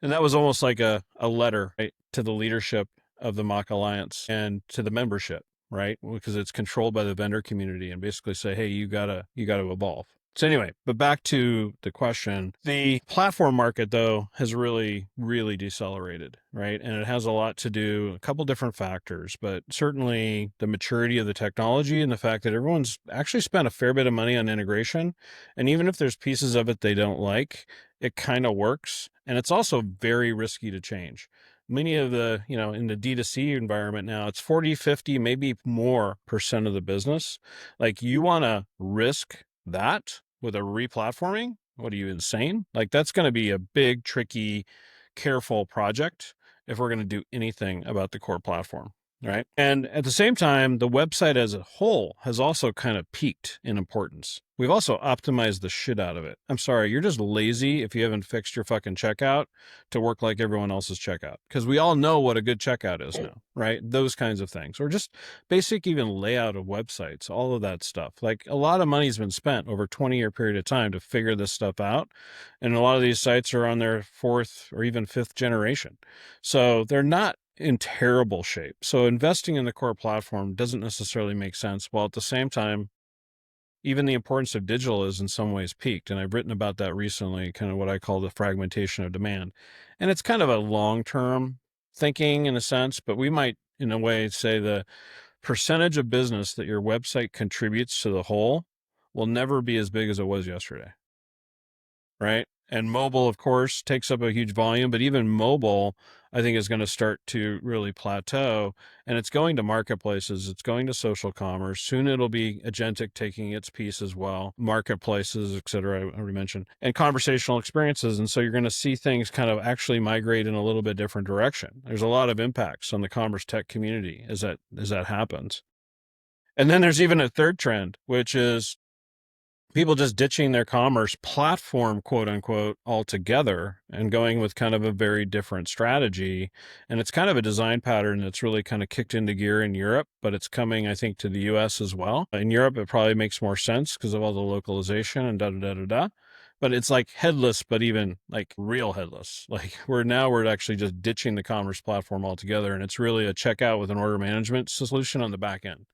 that was almost like a letter, right, to the leadership of the MACH Alliance and to the membership, right? Because it's controlled by the vendor community, and basically say, hey, you gotta evolve. So anyway, but back to the question, the platform market though has really, really decelerated, right? And it has a lot to do, a couple different factors, but certainly the maturity of the technology and the fact that everyone's actually spent a fair bit of money on integration. And even if there's pieces of it they don't like, it kind of works. And it's also very risky to change. Many of the, in the D2C environment now, it's 40, 50, maybe more % of the business. Like, you want to risk that with a replatforming? What are you, insane? Like, that's going to be a big, tricky, careful project if we're going to do anything about the core platform. Right. And at the same time, the website as a whole has also kind of peaked in importance. We've also optimized the shit out of it. I'm sorry, you're just lazy if you haven't fixed your fucking checkout to work like everyone else's checkout. Because we all know what a good checkout is now, right? Those kinds of things. Or just basic even layout of websites, all of that stuff. Like, a lot of money's been spent over a 20-year period of time to figure this stuff out. And a lot of these sites are on their 4th or even 5th generation. So they're not in terrible shape. So investing in the core platform doesn't necessarily make sense, while at the same time, even the importance of digital is in some ways peaked. And I've written about that recently, kind of what I call the fragmentation of demand. And it's kind of a long-term thinking in a sense, but we might, in a way, say the percentage of business that your website contributes to the whole will never be as big as it was yesterday. Right? And mobile, of course, takes up a huge volume, but even mobile, I think, is going to start to really plateau, and it's going to marketplaces. It's going to social commerce. Soon it'll be agentic taking its piece as well, marketplaces, et cetera, I already mentioned, and conversational experiences. And so you're going to see things kind of actually migrate in a little bit different direction. There's a lot of impacts on the commerce tech community as that happens. And then there's even a third trend, which is people just ditching their commerce platform, quote unquote, altogether and going with kind of a very different strategy. And it's kind of a design pattern that's really kind of kicked into gear in Europe, but it's coming, I think, to the US as well. In Europe, it probably makes more sense because of all the localization and da-da-da-da-da. But it's like headless, but even like real headless. Like, we're actually just ditching the commerce platform altogether. And it's really a checkout with an order management solution on the back end.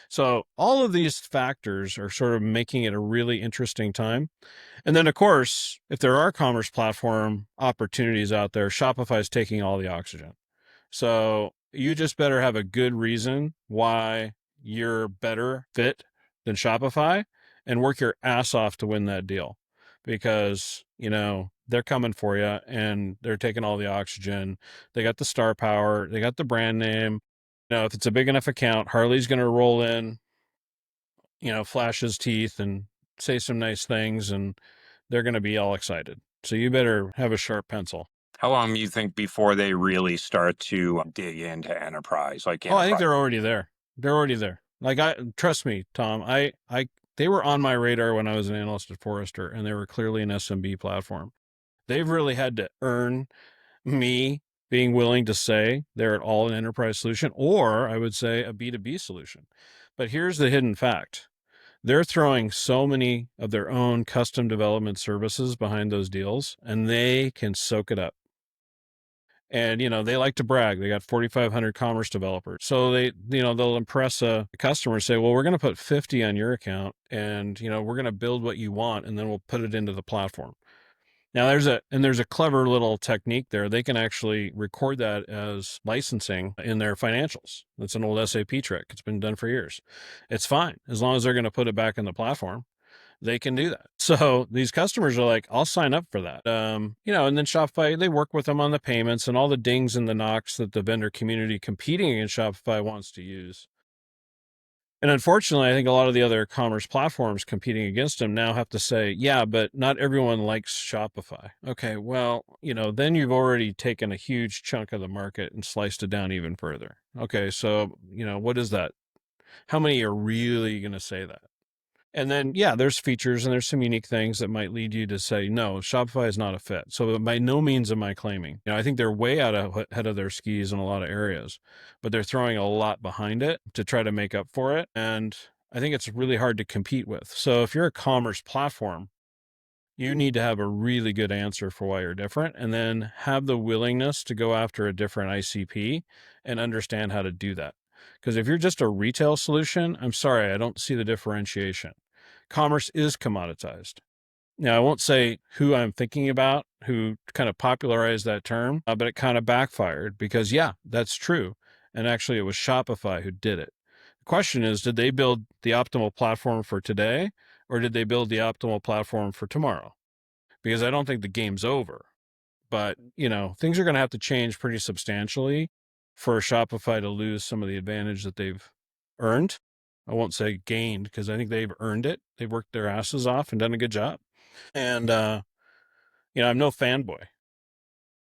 So all of these factors are sort of making it a really interesting time. And then, of course, if there are commerce platform opportunities out there, Shopify is taking all the oxygen. So you just better have a good reason why you're better fit than Shopify and work your ass off to win that deal, because they're coming for you and they're taking all the oxygen. They got the star power, they got the brand name. If it's a big enough account, Harley's going to roll in, flash his teeth and say some nice things, and they're going to be all excited. So you better have a sharp pencil. How long do you think before they really start to dig into enterprise? I think they're already there. They're already there. Like, trust me, Tom, they were on my radar when I was an analyst at Forrester, and they were clearly an SMB platform. They've really had to earn me being willing to say they're at all an enterprise solution, or I would say a B2B solution. But here's the hidden fact. They're throwing so many of their own custom development services behind those deals, and they can soak it up. And, they like to brag. They got 4,500 commerce developers. So they'll impress a customer and say, well, we're going to put 50 on your account, and, we're going to build what you want, and then we'll put it into the platform. Now there's a clever little technique there. They can actually record that as licensing in their financials. That's an old SAP trick. It's been done for years. It's fine. As long as they're going to put it back in the platform, they can do that. So these customers are like, I'll sign up for that. And then Shopify, they work with them on the payments and all the dings and the knocks that the vendor community competing against Shopify wants to use. And unfortunately, I think a lot of the other commerce platforms competing against them now have to say, yeah, but not everyone likes Shopify. Okay, well, then you've already taken a huge chunk of the market and sliced it down even further. Okay, so, what is that? How many are really going to say that? And then, yeah, there's features and there's some unique things that might lead you to say, no, Shopify is not a fit. So by no means am I claiming, I think they're way ahead of their skis in a lot of areas, but they're throwing a lot behind it to try to make up for it. And I think it's really hard to compete with. So if you're a commerce platform, you need to have a really good answer for why you're different, and then have the willingness to go after a different ICP and understand how to do that. Because if you're just a retail solution, I'm sorry, I don't see the differentiation. Commerce is commoditized. Now, I won't say who I'm thinking about, who kind of popularized that term, but it kind of backfired because, yeah, that's true. And actually, it was Shopify who did it. The question is, did they build the optimal platform for today, or did they build the optimal platform for tomorrow? Because I don't think the game's over. But, things are going to have to change pretty substantially for Shopify to lose some of the advantage that they've earned. I won't say gained, because I think they've earned it. They've worked their asses off and done a good job. And, I'm no fanboy.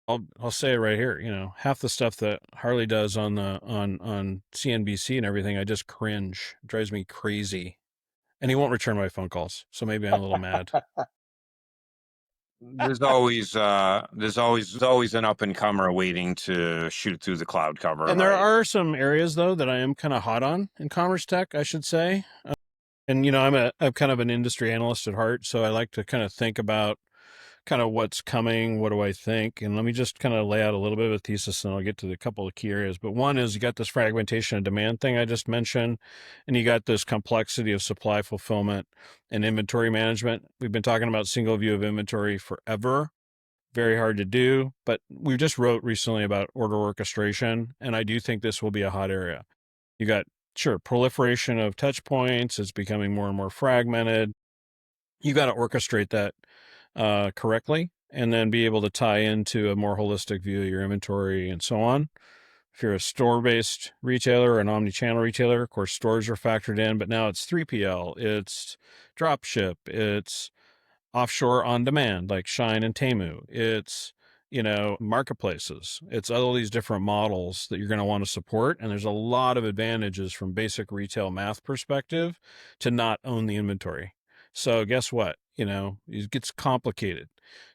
I'll say it right here. Half the stuff that Harley does on CNBC and everything, I just cringe. It drives me crazy. And he won't return my phone calls, so maybe I'm a little mad. There's always an up and comer waiting to shoot through the cloud cover. And there right? are some areas though that I am kind of hot on in commerce tech, I should say. And I'm kind of an industry analyst at heart, so I like to kind of think about kind of what's coming, what do I think? And let me just kind of lay out a little bit of a thesis, and I'll get to the couple of key areas. But one is you got this fragmentation of demand thing I just mentioned, and you got this complexity of supply fulfillment and inventory management. We've been talking about single view of inventory forever. Very hard to do, but we just wrote recently about order orchestration, and I do think this will be a hot area. You got, sure, proliferation of touch points. It's becoming more and more fragmented. You got to orchestrate that correctly, and then be able to tie into a more holistic view of your inventory and so on. If you're a store-based retailer or an omni-channel retailer, of course, stores are factored in, but now it's 3PL, it's dropship, it's offshore on demand like Shine and Temu. It's, marketplaces. It's all these different models that you're going to want to support. And there's a lot of advantages from basic retail math perspective to not own the inventory. So guess what? It gets complicated.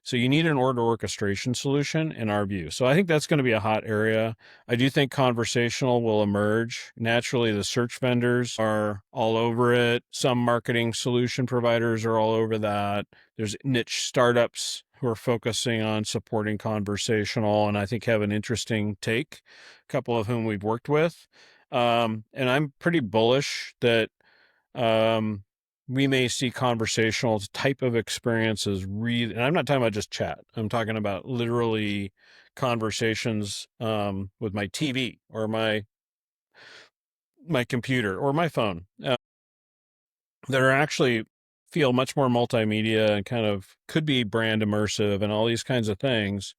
So you need an order orchestration solution in our view. So I think that's going to be a hot area. I do think conversational will emerge. Naturally, the search vendors are all over it. Some marketing solution providers are all over that. There's niche startups who are focusing on supporting conversational, and I think have an interesting take, a couple of whom we've worked with. And I'm pretty bullish that we may see conversational type of experiences and I'm not talking about just chat. I'm talking about literally conversations with my TV or my computer or my phone that are actually feel much more multimedia and kind of could be brand immersive and all these kinds of things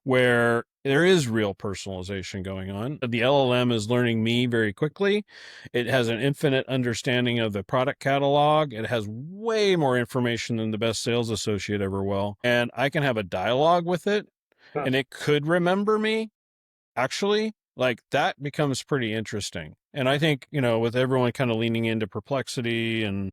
where there is real personalization going on. The LLM is learning me very quickly. It has an infinite understanding of the product catalog. It has way more information than the best sales associate ever will. And I can have a dialogue with it and it could remember me. Actually, like that becomes pretty interesting. And I think, with everyone kind of leaning into Perplexity and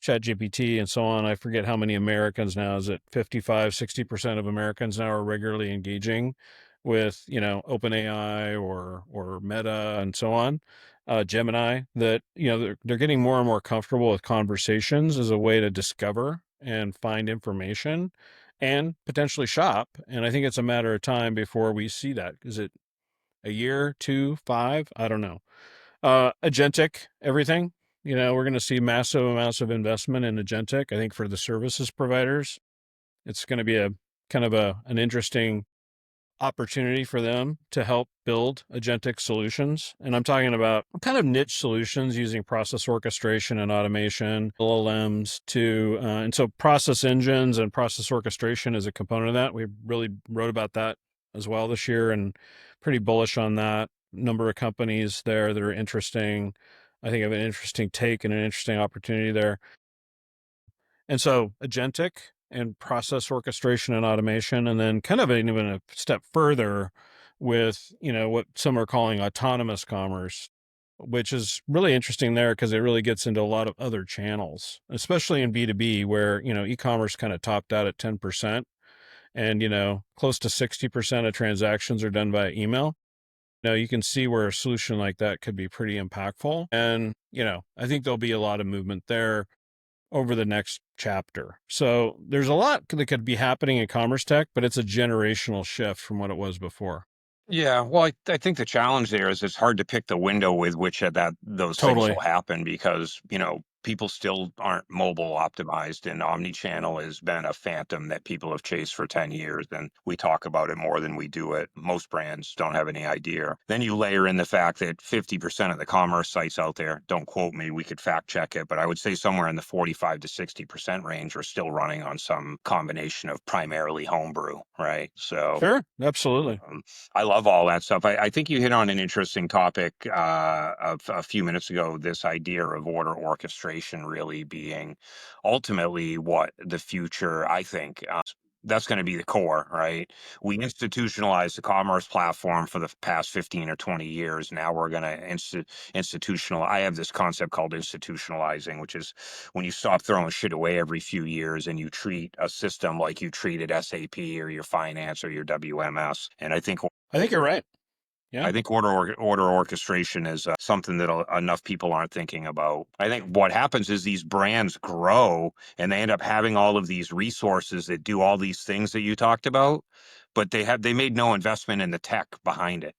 ChatGPT and so on, I forget how many Americans now, is it 55, 60% of Americans now are regularly engaging with, OpenAI or Meta and so on, Gemini, that, they're getting more and more comfortable with conversations as a way to discover and find information and potentially shop. And I think it's a matter of time before we see that. Is it a year, 2, 5? I don't know. Agentic everything. We're going to see massive amounts of investment in agentic. I think for the services providers, it's going to be a kind of an interesting opportunity for them to help build agentic solutions. And I'm talking about kind of niche solutions using process orchestration and automation, LLMs and so process engines and process orchestration is a component of that. We really wrote about that as well this year and pretty bullish on that. Number of companies there that are interesting. I think I have an interesting take and an interesting opportunity there. And so agentic and process orchestration and automation, and then kind of even a step further with, what some are calling autonomous commerce. which is really interesting there because it really gets into a lot of other channels, especially in B2B where, e-commerce kind of topped out at 10% and, close to 60% of transactions are done by email. You can see where a solution like that could be pretty impactful. And, I think there'll be a lot of movement there over the next chapter. So there's a lot that could be happening in commerce tech, but it's a generational shift from what it was before. Yeah, well, I think the challenge there is it's hard to pick the window with which those things Totally. will happen because, people still aren't mobile optimized, and omni-channel has been a phantom that people have chased for 10 years, and we talk about it more than we do it. Most brands don't have any idea. Then you layer in the fact that 50% of the commerce sites out there, don't quote me, we could fact check it, but I would say somewhere in the 45 to 60% range are still running on some combination of primarily homebrew, right? So Sure. Absolutely. I love all that stuff. I think you hit on an interesting topic a few minutes ago, this idea of order orchestration really being ultimately what the future, I think, that's going to be the core, right? We institutionalized the commerce platform for the past 15 or 20 years. Now we're going to I have this concept called institutionalizing, which is when you stop throwing shit away every few years and you treat a system like you treated SAP or your finance or your WMS. And I think you're right. Yeah. I think order orchestration is something that enough people aren't thinking about. I think what happens is these brands grow and they end up having all of these resources that do all these things that you talked about, but they made no investment in the tech behind it,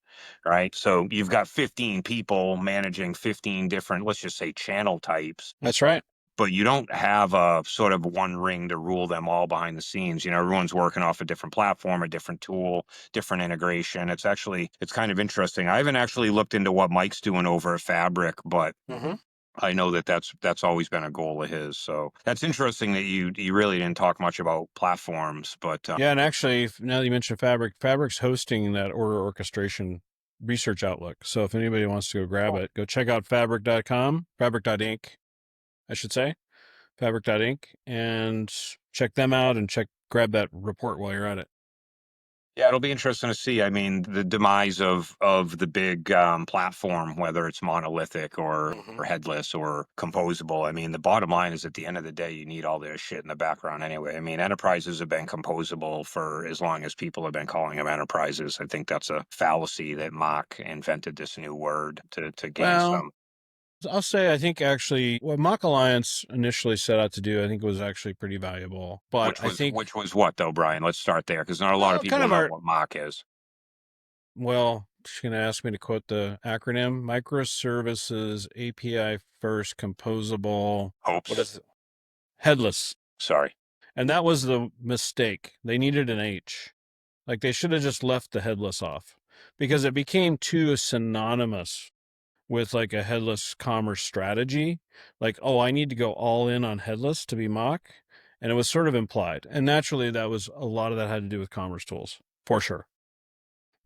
right? So you've got 15 people managing 15 different, let's just say, channel types, That's right. but you don't have a sort of one ring to rule them all behind the scenes. Everyone's working off a different platform, a different tool, different integration. It's kind of interesting. I haven't actually looked into what Mike's doing over at Fabric, but I know that that's always been a goal of his. So that's interesting that you really didn't talk much about platforms, but Yeah. And actually, now that you mentioned Fabric's hosting that order orchestration research outlook. So if anybody wants to go grab it, go check out fabric.com, fabric.inc, I should say, fabric.inc, and check them out and grab that report while you're at it. yeah, it'll be interesting to see. I mean, the demise of the big platform, whether it's monolithic or headless or composable. I mean, the bottom line is at the end of the day, you need all this shit in the background anyway. I mean, enterprises have been composable for as long as people have been calling them enterprises. I think that's a fallacy that MACH invented this new word to gain Well, some. I'll say I think actually what MACH Alliance initially set out to do, I think was actually pretty valuable. But I think, Which was what though, Brian? Let's start there because not a lot of well, kind people of know what MACH is. she's going to ask me to quote the acronym: Microservices, API First, Composable. Hopes. What is it? Headless. Sorry. And that was the mistake. They needed an H. Like they should have just left the headless off because it became too synonymous with like a headless commerce strategy. Like, oh, I need to go all in on headless to be MACH. And it was sort of implied. And naturally, that was a lot of that had to do with commerce tools, for sure.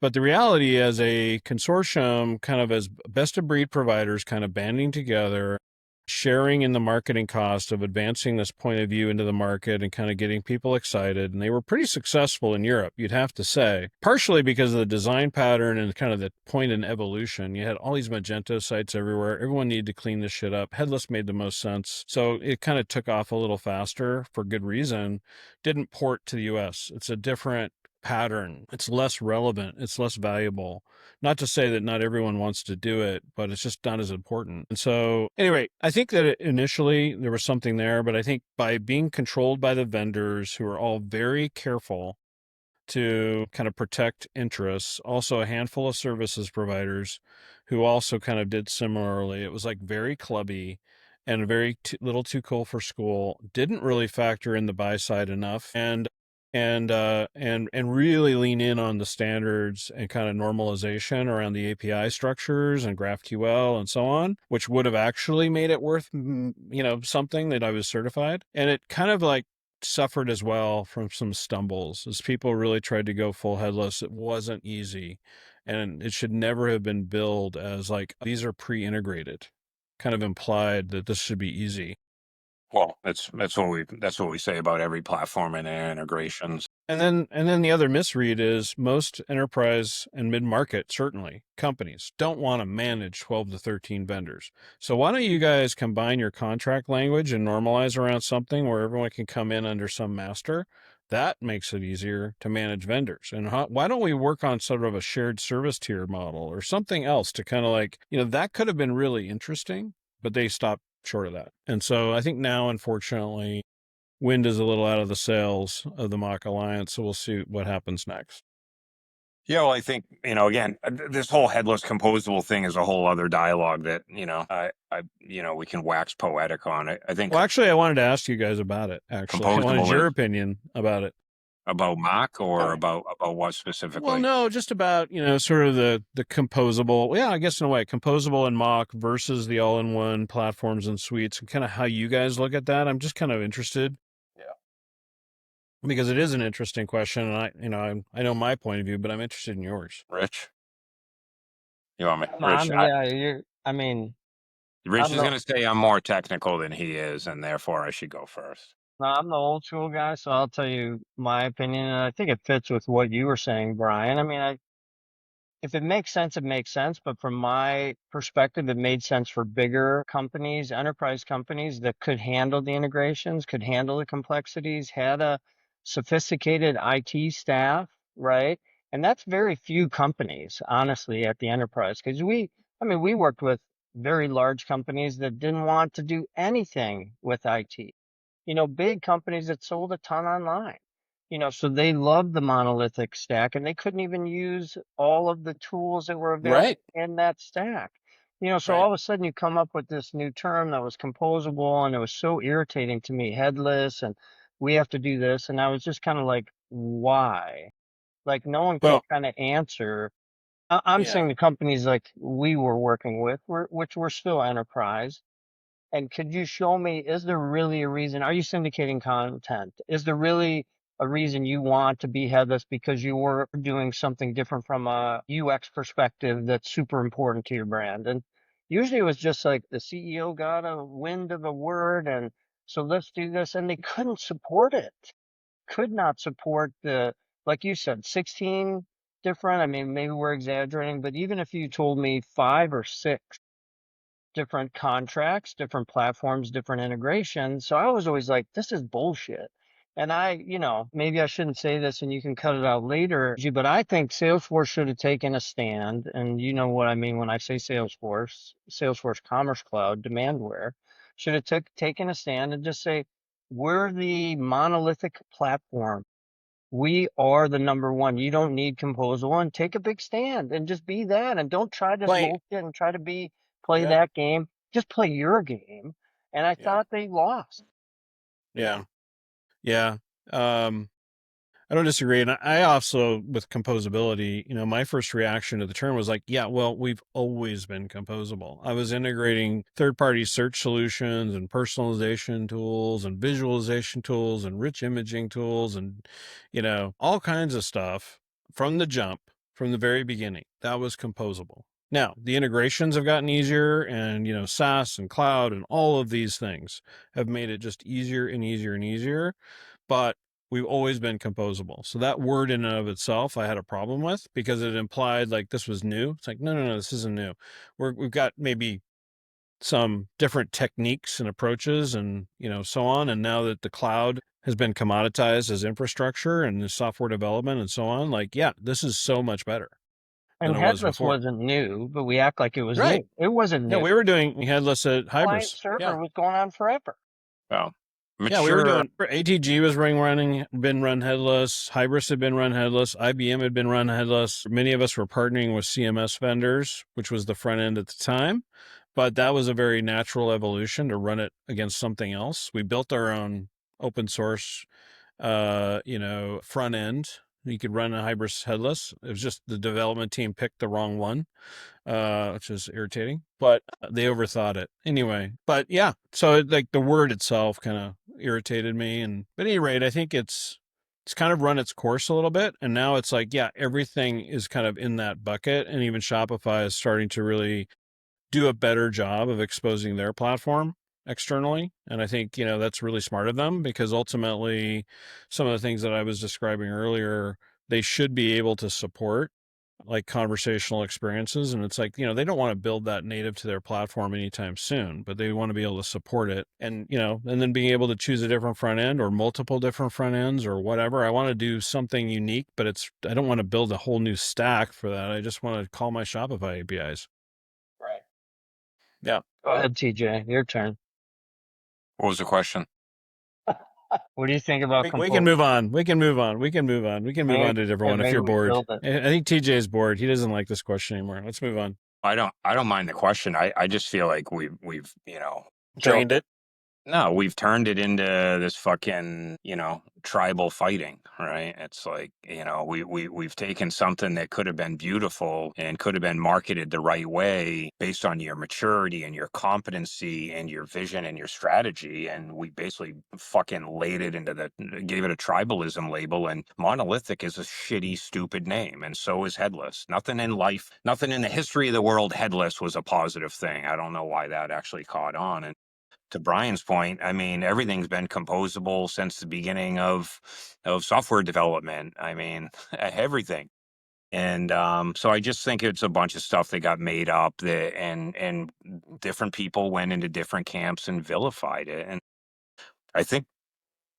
But the reality as a consortium, kind of as best of breed providers, kind of banding together, sharing in the marketing cost of advancing this point of view into the market and kind of getting people excited. And they were pretty successful in Europe, you'd have to say, partially because of the design pattern and kind of the point in evolution. You had all these Magento sites everywhere. Everyone needed to clean this shit up. Headless made the most sense. So it kind of took off a little faster for good reason. Didn't port to the US. It's a different pattern. It's less relevant. It's less valuable. Not to say that not everyone wants to do it, but it's just not as important. And so anyway, I think that initially there was something there, but I think by being controlled by the vendors who are all very careful to kind of protect interests, also a handful of services providers who also kind of did similarly. It was like very clubby and very little too cool for school, didn't really factor in the buy side enough. And really lean in on the standards and kind of normalization around the API structures and GraphQL and so on, which would have actually made it worth, something that I was certified. And it kind of like suffered as well from some stumbles as people really tried to go full headless. It wasn't easy. And it should never have been billed as like, these are pre-integrated, kind of implied that this should be easy. Well, that's what we say about every platform and integrations. And then the other misread is most enterprise and mid-market, certainly, companies don't want to manage 12 to 13 vendors. So why don't you guys combine your contract language and normalize around something where everyone can come in under some master? That makes it easier to manage vendors. And why don't we work on sort of a shared service tier model or something else to kind of like, that could have been really interesting, but they stopped short of that. And so I think now, unfortunately, wind is a little out of the sails of the MACH Alliance, so we'll see what happens next. Yeah, well, I think, again, this whole headless composable thing is a whole other dialogue that, we can wax poetic on it. I think Well, actually, I wanted to ask you guys about it. Actually, I wanted composable your is opinion about it. about mock or Oh. about what Well, specifically? no, just about, sort of the composable. Yeah, I guess in a way, composable and MACH versus the all-in-one platforms and suites, and kind of how you guys look at that. I'm just kind of interested. Yeah. Because it is an interesting question, and I know my point of view, but I'm interested in yours. Rich, you want me? Rich, I mean, Rich I'm is the going to say I'm more technical than he is, and therefore I should go first. no, I'm the old school guy, so I'll tell you my opinion, and I think it fits with what you were saying, Brian. I mean, if it makes sense, it makes sense. But from my perspective, it made sense for bigger companies, enterprise companies that could handle the integrations, could handle the complexities, had a sophisticated IT staff, right? And that's very few companies, honestly, at the enterprise. Because we worked with very large companies that didn't want to do anything with IT. Big companies that sold a ton online. So they loved the monolithic stack and they couldn't even use all of the tools that were available Right. in that stack. So Right. all of a sudden you come up with this new term that was composable and it was so irritating to me, headless, and we have to do this. And I was just kind of like, why? Like no one could Well, kind of answer. I'm yeah. saying the companies like we were working with, which were still enterprise. And could you show me, is there really a reason? Are you syndicating content? Is there really a reason you want to be headless because you were doing something different from a UX perspective that's super important to your brand? And usually it was just like the CEO got a wind of a word and so let's do this. And they couldn't support it, could not support like you said, 16 different. I mean, maybe we're exaggerating, but even if you told me 5 or 6 different contracts, different platforms, different integrations. So I was always like, this is bullshit. And maybe I shouldn't say this and you can cut it out later, but I think Salesforce should have taken a stand. And you know what I mean when I say Salesforce Commerce Cloud, Demandware, should have taken a stand and just say, we're the monolithic platform. We are the number one. You don't need composable and take a big stand and just be that. And don't try this Play. bullshit and try to play Yeah. that game. Just play your game. And I Yeah. thought they lost. Yeah. Yeah. Um, I don't disagree. And I also, with composability, my first reaction to the term was like, yeah, well, we've always been composable. I was integrating third-party search solutions and personalization tools and visualization tools and rich imaging tools and, all kinds of stuff from the jump, from the very beginning. That was composable. Now, the integrations have gotten easier and, SaaS and cloud and all of these things have made it just easier and easier and easier. But we've always been composable. So that word in and of itself, I had a problem with because it implied like this was new. It's like, no, this isn't new. We've got maybe some different techniques and approaches and, so on. And now that the cloud has been commoditized as infrastructure and the software development and so on, like, yeah, this is so much better than And it was headless before. wasn't new, but we act like it was Right. new. It wasn't Yeah, new. we were doing headless at Client Hybris. Yeah. server was going on forever. Well, Yeah, we were mature. doing ATG was been run headless. Hybris had been run headless. IBM had been run headless. Many of us were partnering with CMS vendors, which was the front end at the time. But that was a very natural evolution to run it against something else. We built our own open source, front end. You could run a Hybris headless. It was just the development team picked the wrong one, which is irritating, but they overthought it anyway. But yeah, so like the word itself kind of irritated me. And at any rate, I think it's kind of run its course a little bit. And now it's like, yeah, everything is kind of in that bucket. And even Shopify is starting to really do a better job of exposing their platform. externally. And I think, that's really smart of them, because ultimately some of the things that I was describing earlier, they should be able to support, like conversational experiences. And it's like, they don't want to build that native to their platform anytime soon, but they want to be able to support it. And, and then being able to choose a different front end or multiple different front ends or whatever. I want to do something unique, but I don't want to build a whole new stack for that. I just want to call my Shopify APIs. Right. Yeah. Go ahead, TJ. Your turn. What was the question? What do you think about We can move on. We can move on to a different one if maybe you're we bored. build it. I think TJ is bored. He doesn't like this question anymore. Let's move on. I don't mind the question. I just feel like we've Drained it. No, we've turned it into this fucking, tribal fighting, right? It's like, we've taken something that could have been beautiful and could have been marketed the right way based on your maturity and your competency and your vision and your strategy. And we basically fucking gave it a tribalism label. And monolithic is a shitty, stupid name. And so is headless. Nothing in the history of the world, headless was a positive thing. I don't know why that actually caught on. And to Brian's point, I mean, everything's been composable since the beginning of software development. I mean, everything. And so I just think it's a bunch of stuff that got made up and different people went into different camps and vilified it. And I think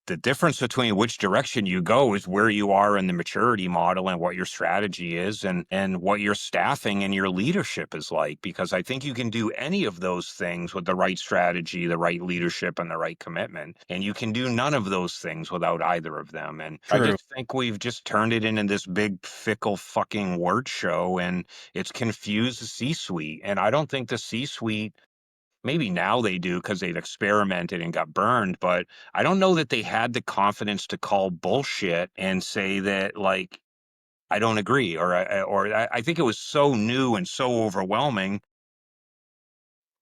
the difference between which direction you go is where you are in the maturity model and what your strategy is and what your staffing and your leadership is like. Because I think you can do any of those things with the right strategy, the right leadership, and the right commitment. And you can do none of those things without either of them. And I True. just think we've just turned it into this big, fickle fucking word show, and it's confused the C-suite. And I don't think the C-suite, maybe now they do because they've experimented and got burned, but I don't know that they had the confidence to call bullshit and say that, like, I don't agree, or I think it was so new and so overwhelming.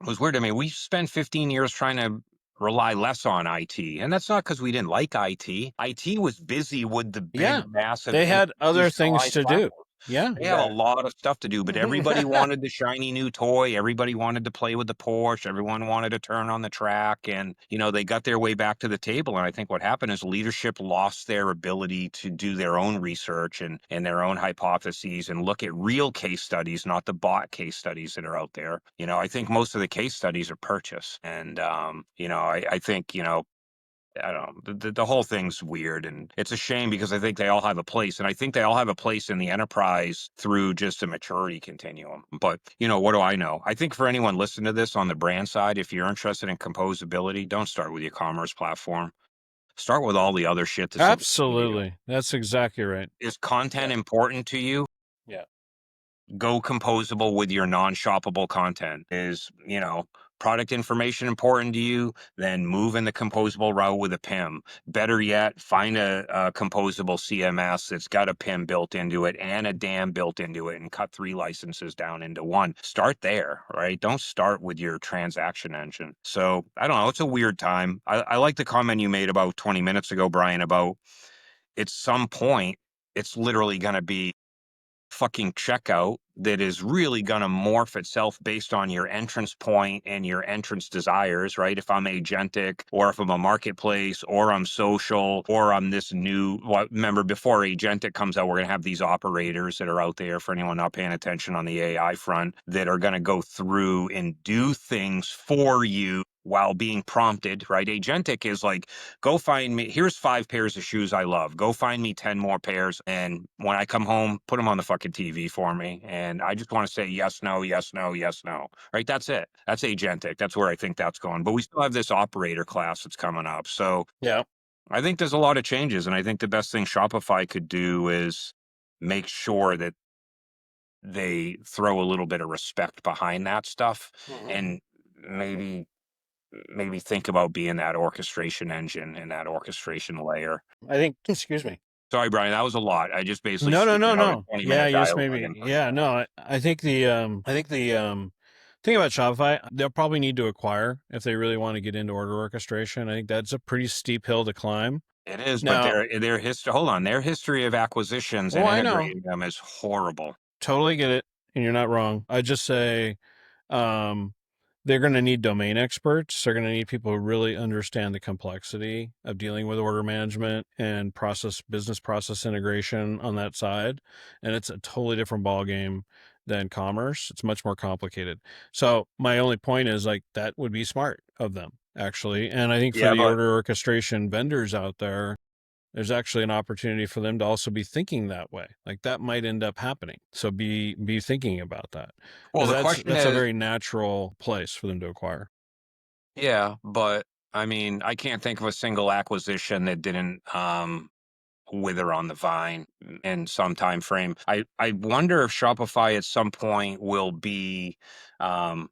It was weird. I mean, we spent 15 years trying to rely less on IT, and that's not because we didn't like IT. IT was busy with the big, Yeah. massive They had other things institutionalized to do. platforms. Yeah. They have a lot of stuff to do, but everybody wanted the shiny new toy. Everybody wanted to play with the Porsche. Everyone wanted to turn on the track. And, they got their way back to the table. And I think what happened is leadership lost their ability to do their own research and their own hypotheses and look at real case studies, not the bot case studies that are out there. I think most of the case studies are purchase. And, I think, I don't know. The whole thing's weird, and it's a shame because I think they all have a place, and I think they all have a place in the enterprise through just a maturity continuum. But, what do I know? I think for anyone listening to this on the brand side, if you're interested in composability, don't start with your commerce platform. Start with all the other shit that's Absolutely. That's exactly right. Is content important to you? Yeah. Go composable with your non-shoppable content. Is, product information important to you? Then move in the composable route with a PIM. Better yet, find a composable CMS that's got a PIM built into it and a DAM built into it and cut 3 licenses down into one. Start there, right? Don't start with your transaction engine. So I don't know. It's a weird time. I like the comment you made about 20 minutes ago, Brian, about at some point, it's literally going to be fucking checkout that is really going to morph itself based on your entrance point and your entrance desires, right? If I'm agentic or if I'm a marketplace or I'm social or I'm this new, remember before agentic comes out, we're going to have these operators that are out there for anyone not paying attention on the AI front that are going to go through and do things for you while being prompted, right? Agentic is like, go find me, here's 5 pairs of shoes I love. Go find me 10 more pairs. And when I come home, put them on the fucking TV for me. And I just want to say yes, no, yes, no, yes, no. Right? That's it. That's agentic. That's where I think that's going. But we still have this operator class that's coming up. So Yeah. I think there's a lot of changes. And I think the best thing Shopify could do is make sure that they throw a little bit of respect behind that stuff and maybe think about being that orchestration engine and that orchestration layer. I think, excuse me. Sorry, Brian, that was a lot. I just basically No. spit out a 20-minute Yeah, you just dialogue. made me. Yeah, no. I think the thing about Shopify, they'll probably need to acquire if they really want to get into order orchestration. I think that's a pretty steep hill to climb. It is, but Now, their history. Hold on, their history of acquisitions and I know. integrating them is horrible. Totally get it, and you're not wrong. I just say, they're going to need domain experts. They're going to need people who really understand the complexity of dealing with order management and business process integration on that side. And it's a totally different ballgame than commerce. It's much more complicated. So my only point is like that would be smart of them actually. And I think for Yeah, the but order orchestration vendors out there, there's actually an opportunity for them to also be thinking that way. Like that might end up happening. So be thinking about that well, because the question that's a is, very natural place for them to acquire. yeah, but I mean, I can't think of a single acquisition that didn't wither on the vine in some time frame. I wonder if Shopify at some point will be I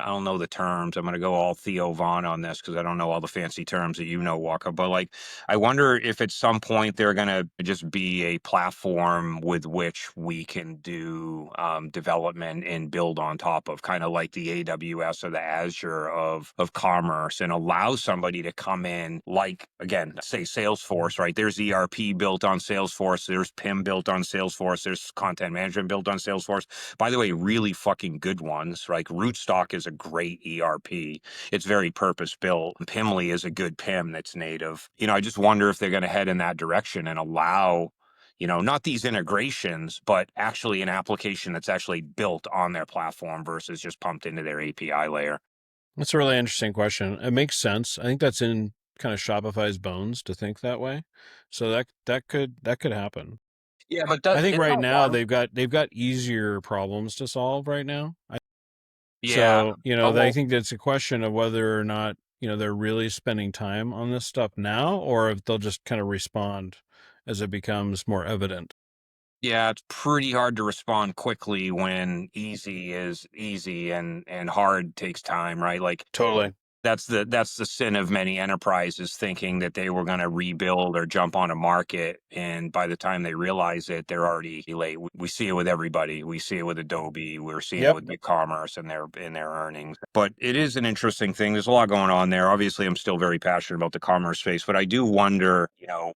don't know the terms. I'm going to go all Theo Vaughn on this because I don't know all the fancy terms that you know, Walker. But like, I wonder if at some point they're going to just be a platform with which we can do development and build on top of, kind of like the AWS or the Azure of commerce, and allow somebody to come in, like again, say Salesforce, right? There's ERP built on Salesforce. There's PIM built on Salesforce. There's content management built on Salesforce. By the way, really fucking good ones. Like Rootstock is a great ERP. It's very purpose built. Pimly is a good PIM that's native. I just wonder if they're going to head in that direction and allow, not these integrations, but actually an application that's actually built on their platform versus just pumped into their API layer. That's a really interesting question. It makes sense. I think that's in kind of Shopify's bones to think that way. So that could happen. Yeah, but I think it's right not now one. they've got easier problems to solve right now. Yeah. So, Oh, I well, think that's a question of whether or not, they're really spending time on this stuff now or if they'll just kind of respond as it becomes more evident. yeah, it's pretty hard to respond quickly when easy is easy and hard takes time, right? Like Totally. that's the sin of many enterprises, thinking that they were going to rebuild or jump on a market, and by the time they realize it, they're already late. We see it with everybody. We see it with Adobe. We're seeing it Yep. with BigCommerce and their earnings. But it is an interesting thing. There's a lot going on there. Obviously, I'm still very passionate about the commerce space, but I do wonder,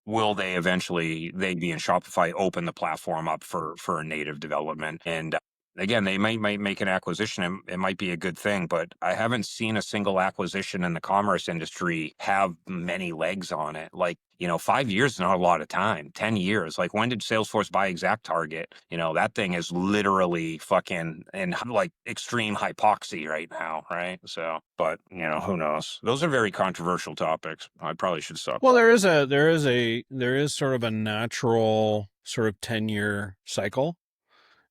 will they eventually, they being Shopify, open the platform up for a native development? And again, they might make an acquisition, and it might be a good thing, but I haven't seen a single acquisition in the commerce industry have many legs on it. Like, 5 years is not a lot of time. 10 years. Like, when did Salesforce buy ExactTarget? That thing is literally fucking in like extreme hypoxia right now, right? So, but who knows? Those are very controversial topics. I probably should stop. Well, there is sort of a natural sort of 10-year cycle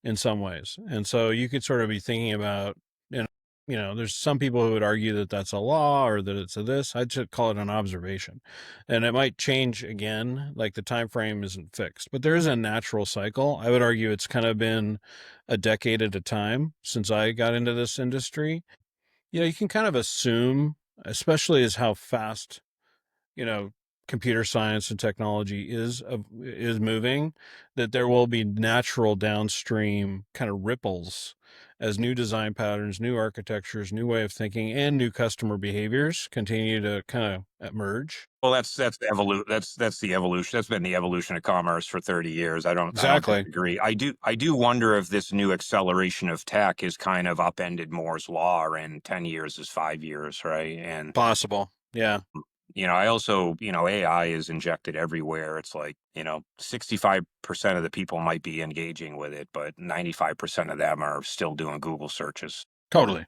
in some ways. And so you could sort of be thinking about, there's some people who would argue that that's a law or that it's a this. I'd just call it an observation. And it might change again, like the time frame isn't fixed. But there is a natural cycle. I would argue it's kind of been a decade at a time since I got into this industry. You can kind of assume, especially as how fast you know computer science and technology is moving, that there will be natural downstream kind of ripples as new design patterns, new architectures, new way of thinking, and new customer behaviors continue to kind of emerge. Well, that's the that's the evolution. That's been the evolution of commerce for 30 years. I don't Exactly. disagree. I do wonder if this new acceleration of tech has kind of upended Moore's law, and 10 years is 5 years, right? And Possible. Yeah. I also, AI is injected everywhere. It's like, 65% of the people might be engaging with it, but 95% of them are still doing Google searches Totally.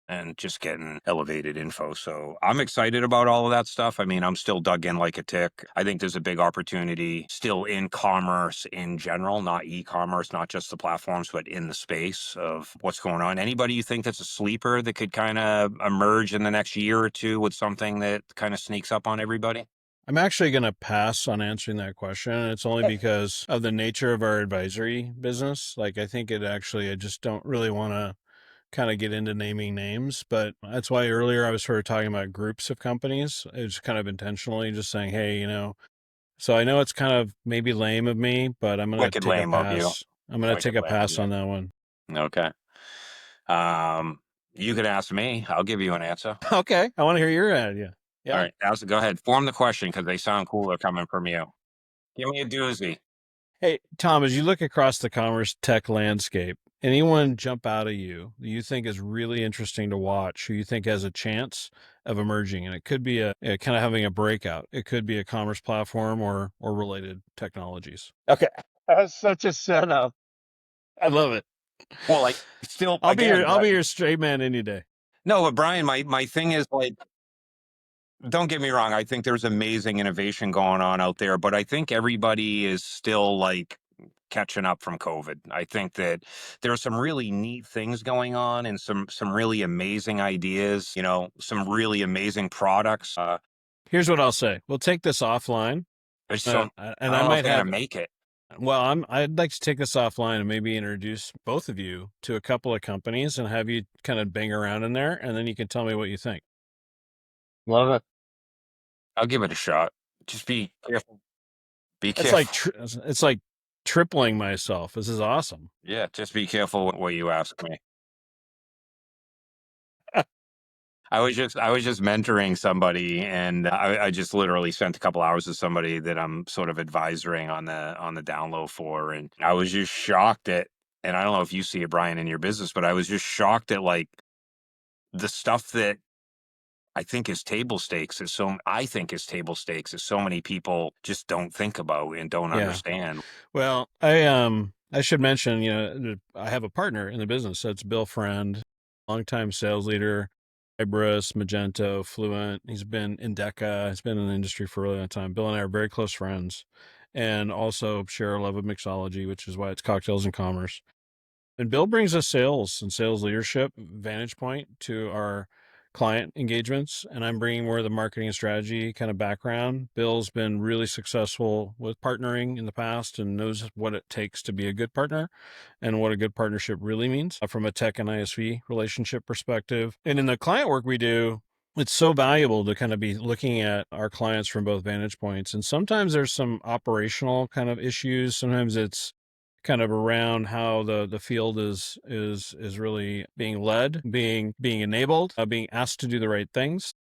and just getting elevated info. So I'm excited about all of that stuff. I mean, I'm still dug in like a tick. I think there's a big opportunity still in commerce in general, not e-commerce, not just the platforms, but in the space of what's going on. Anybody you think that's a sleeper that could kind of emerge in the next year or two with something that kind of sneaks up on everybody? I'm actually going to pass on answering that question. It's only because of the nature of our advisory business. Like, I think I just don't really want to kind of get into naming names, but that's why earlier I was sort of talking about groups of companies. It was kind of intentionally just saying, hey, so I know it's kind of maybe lame of me, but I'm going to Wicked take a lame of you. pass. I'm going to take Wicked a lame of pass you. on that one. Okay. You could ask me. I'll give you an answer. Okay. I want to hear your idea. All Yeah. right. Go ahead. Form the question because they sound cooler coming from you. Give me a doozy. Hey, Tom, as you look across the commerce tech landscape, anyone jump out at you that you think is really interesting to watch, who you think has a chance of emerging? And it could be a kind of having a breakout. It could be a commerce platform or related technologies. Okay. That's such a setup. I love it. Well, like still I'll be again, your straight man any day. no, but Brian, my thing is like, don't get me wrong. I think there's amazing innovation going on out there, but I think everybody is still like catching up from COVID. I think that there are some really neat things going on and some really amazing ideas, you know, some really amazing products. Here's what I'll say. We'll take this offline. I just don't, And I I don't know if might they're gonna have, make it. well, I'd like to take this offline and maybe introduce both of you to a couple of companies and have you kind of bang around in there, and then you can tell me what you think. Love it. I'll give it a shot. Just be careful. Be It's careful. it's like tripling myself. This is awesome. Yeah, just be careful what you ask me. I was just mentoring somebody, and I just literally spent a couple hours with somebody that I'm sort of advisoring on the down low for, and I was just shocked at, and I don't know if you see it, Brian, in your business, but I was just shocked at like the stuff that I think is table stakes is so many people just don't think about and don't Yeah. understand. Well, I should mention, you know, I have a partner in the business. That's Bill Friend, longtime sales leader, Ibris, Magento, Fluent. He's been in Deca. He's been in the industry for a really long time. Bill and I are very close friends, and also share a love of mixology, which is why it's Cocktails and Commerce. And Bill brings us sales and sales leadership vantage point to our client engagements. And I'm bringing more of the marketing and strategy kind of background. Bill's been really successful with partnering in the past and knows what it takes to be a good partner and what a good partnership really means from a tech and ISV relationship perspective. And in the client work we do, it's so valuable to kind of be looking at our clients from both vantage points. And sometimes there's some operational kind of issues. Sometimes it's kind of around how the field is really being led, being enabled, being asked to do the right things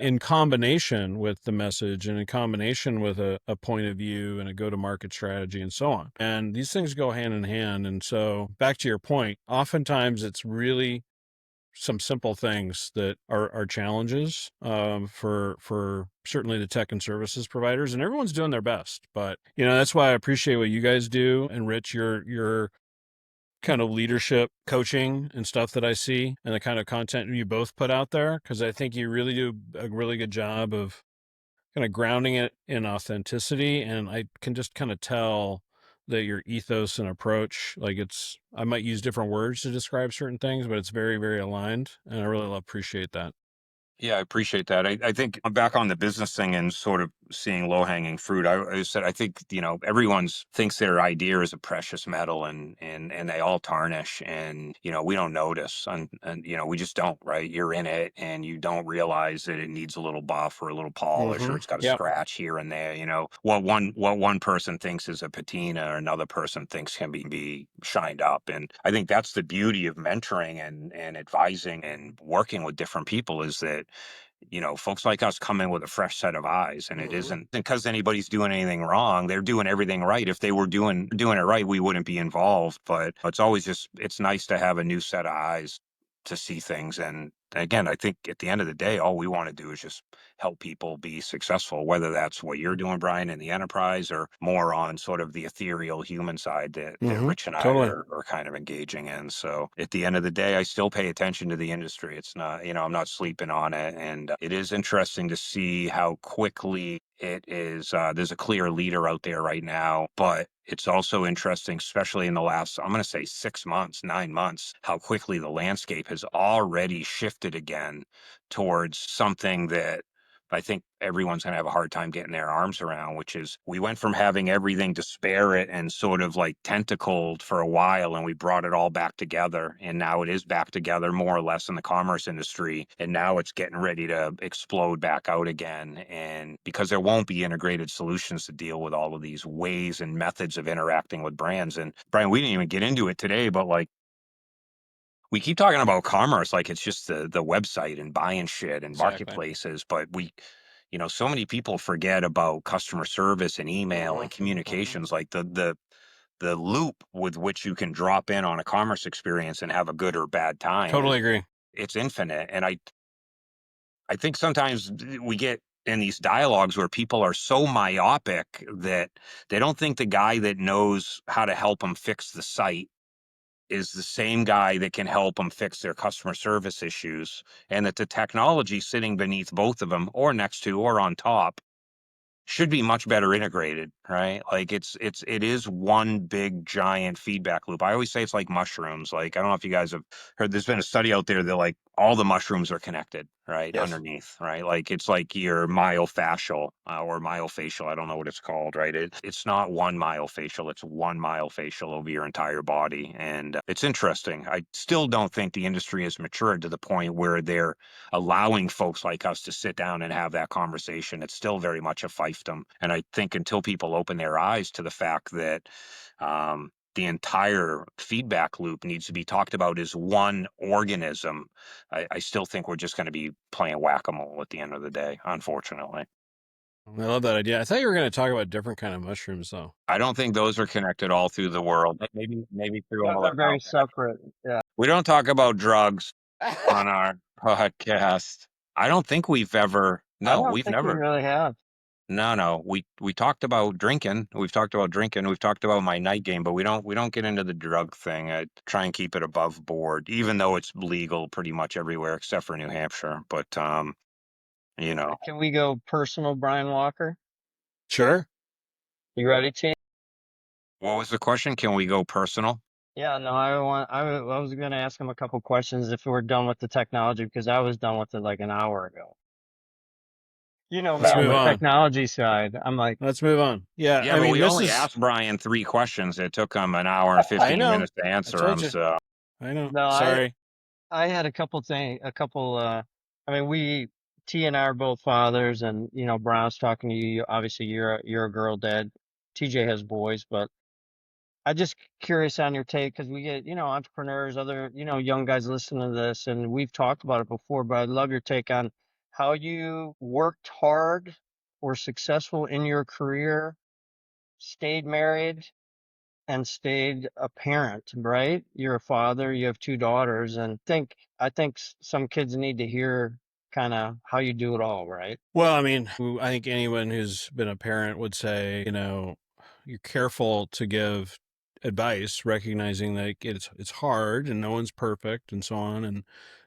in combination with the message and in combination with a point of view and a go-to-market strategy and so on. And these things go hand in hand. And so back to your point, oftentimes it's really some simple things that are challenges for certainly the tech and services providers, and everyone's doing their best. But you know, that's why I appreciate what you guys do, and Rich, your kind of leadership coaching and stuff that I see, and the kind of content you both put out there, because I think you really do a really good job of kind of grounding it in authenticity, and I can just kind of tell that your ethos and approach, like I might use different words to describe certain things, but it's very, very aligned, and I really appreciate that. Yeah, I appreciate that. I think I'm back on the business thing and sort of seeing low hanging fruit. I said I think, you know, everyone's thinks their idea is a precious metal, and they all tarnish, and you know we don't notice, and you know we just don't, right? You're in it and you don't realize that it needs a little buff or a little polish or it's got a Yep. scratch here and there. You know what one person thinks is a patina or another person thinks can be shined up, and I think that's the beauty of mentoring and advising and working with different people is that, you know, folks like us come in with a fresh set of eyes, and it isn't because anybody's doing anything wrong. They're doing everything right. If they were doing it right, we wouldn't be involved. But it's always just it's nice to have a new set of eyes to see things. And again, I think at the end of the day, all we want to do is just help people be successful, whether that's what you're doing, Brian, in the enterprise or more on sort of the ethereal human side that Rich and I Totally. are kind of engaging in. So at the end of the day, I still pay attention to the industry. It's not, you know, I'm not sleeping on it. And it is interesting to see how quickly it is. There's a clear leader out there right now, but it's also interesting, especially in the last, I'm going to say 6 months, 9 months, how quickly the landscape has already shifted again towards something that I think everyone's going to have a hard time getting their arms around, which is we went from having everything disparate and sort of like tentacled for a while, and we brought it all back together. And now it is back together more or less in the commerce industry. And now it's getting ready to explode back out again. And because there won't be integrated solutions to deal with all of these ways and methods of interacting with brands. And Brian, we didn't even get into it today, but like, we keep talking about commerce like it's just the website and buying shit and Exactly. marketplaces, but you know, so many people forget about customer service and email and communications. Like the the loop with which you can drop in on a commerce experience and have a good or bad time Totally agree. it's infinite. And I think sometimes we get in these dialogues where people are so myopic that they don't think the guy that knows how to help them fix the site is the same guy that can help them fix their customer service issues, and that the technology sitting beneath both of them or next to or on top should be much better integrated, right? Like it is one big giant feedback loop. I always say it's like mushrooms. Like, I don't know if you guys have heard, there's been a study out there that like all the mushrooms are connected, right? Yes. Underneath, right? Like it's like your myofascial or myofascial. I don't know what it's called, right? It's not one myofascial. It's one myofascial over your entire body. And it's interesting. I still don't think the industry has matured to the point where they're allowing folks like us to sit down and have that conversation. It's still very much a fiefdom. And I think until people open their eyes to the fact that the entire feedback loop needs to be talked about as one organism, I still think we're just going to be playing whack-a-mole at the end of the day, unfortunately. I love that idea. I thought you were going to talk about different kind of mushrooms, though. I don't think those are connected all through the world. Maybe through all They're of very our. separate. Yeah. We don't talk about drugs on our podcast. I don't think we've ever. I No, don't we've think we never. really have. No. We talked about drinking. We've talked about drinking. We've talked about my night game, but we don't get into the drug thing. I try and keep it above board, even though it's legal pretty much everywhere except for New Hampshire. But you know, Can we go personal, Brian Walker? Sure. You ready, Chief? what was the question? Can we go personal? Yeah, no, I was going to ask him a couple questions if we're done with the technology, because I was done with it like an hour ago. You know me Let's on move the on. technology side. I'm like, Let's move on. Yeah, Yeah, I but mean, we this only is. asked Brian 3 questions. It took him an hour and I 15 know. minutes to I answer told them. you. So I know. no, Sorry. I had a couple I mean, T and I are both fathers, and you know, Brown's talking to you. Obviously, you're a girl dad. TJ has boys, but I just curious on your take, because we get, you know, entrepreneurs, other, you know, young guys listening to this, and we've talked about it before, but I'd love your take on how you worked hard or successful in your career, stayed married, and stayed a parent, right? You're a father, you have 2 daughters, and I think some kids need to hear kind of how you do it all, right? Well, I mean, I think anyone who's been a parent would say, you know, you're careful to give advice, recognizing that it's hard and no one's perfect and so on. And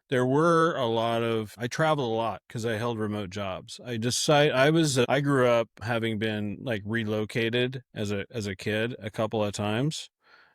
there were a lot of, I traveled a lot because I held remote jobs. I grew up having been like relocated as a kid a couple of times,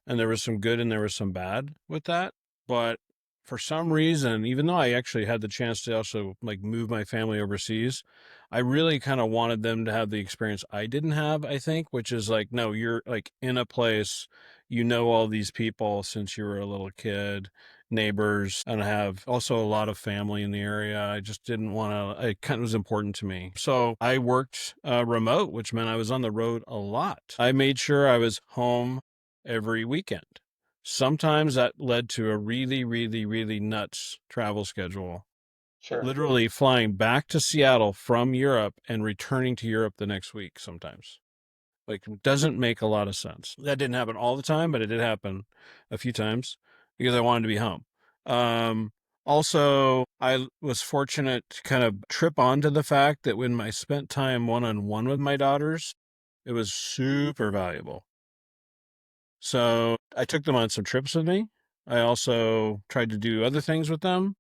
and there was some good and there was some bad with that. But for some reason, even though I actually had the chance to also like move my family overseas, I really kind of wanted them to have the experience I didn't have, I think, which is like, no, you're like in a place, you know, all these people since you were a little kid, neighbors, and I have also a lot of family in the area. I just didn't want to, it kind of was important to me. So I worked remote, which meant I was on the road a lot. I made sure I was home every weekend. Sometimes that led to a really, really, really nuts travel schedule. Sure. Literally flying back to Seattle from Europe and returning to Europe the next week sometimes. Like, it doesn't make a lot of sense. That didn't happen all the time, but it did happen a few times because I wanted to be home. Also, I was fortunate to kind of trip onto the fact that when I spent time one-on-one with my daughters, it was super valuable. So I took them on some trips with me. I also tried to do other things with them.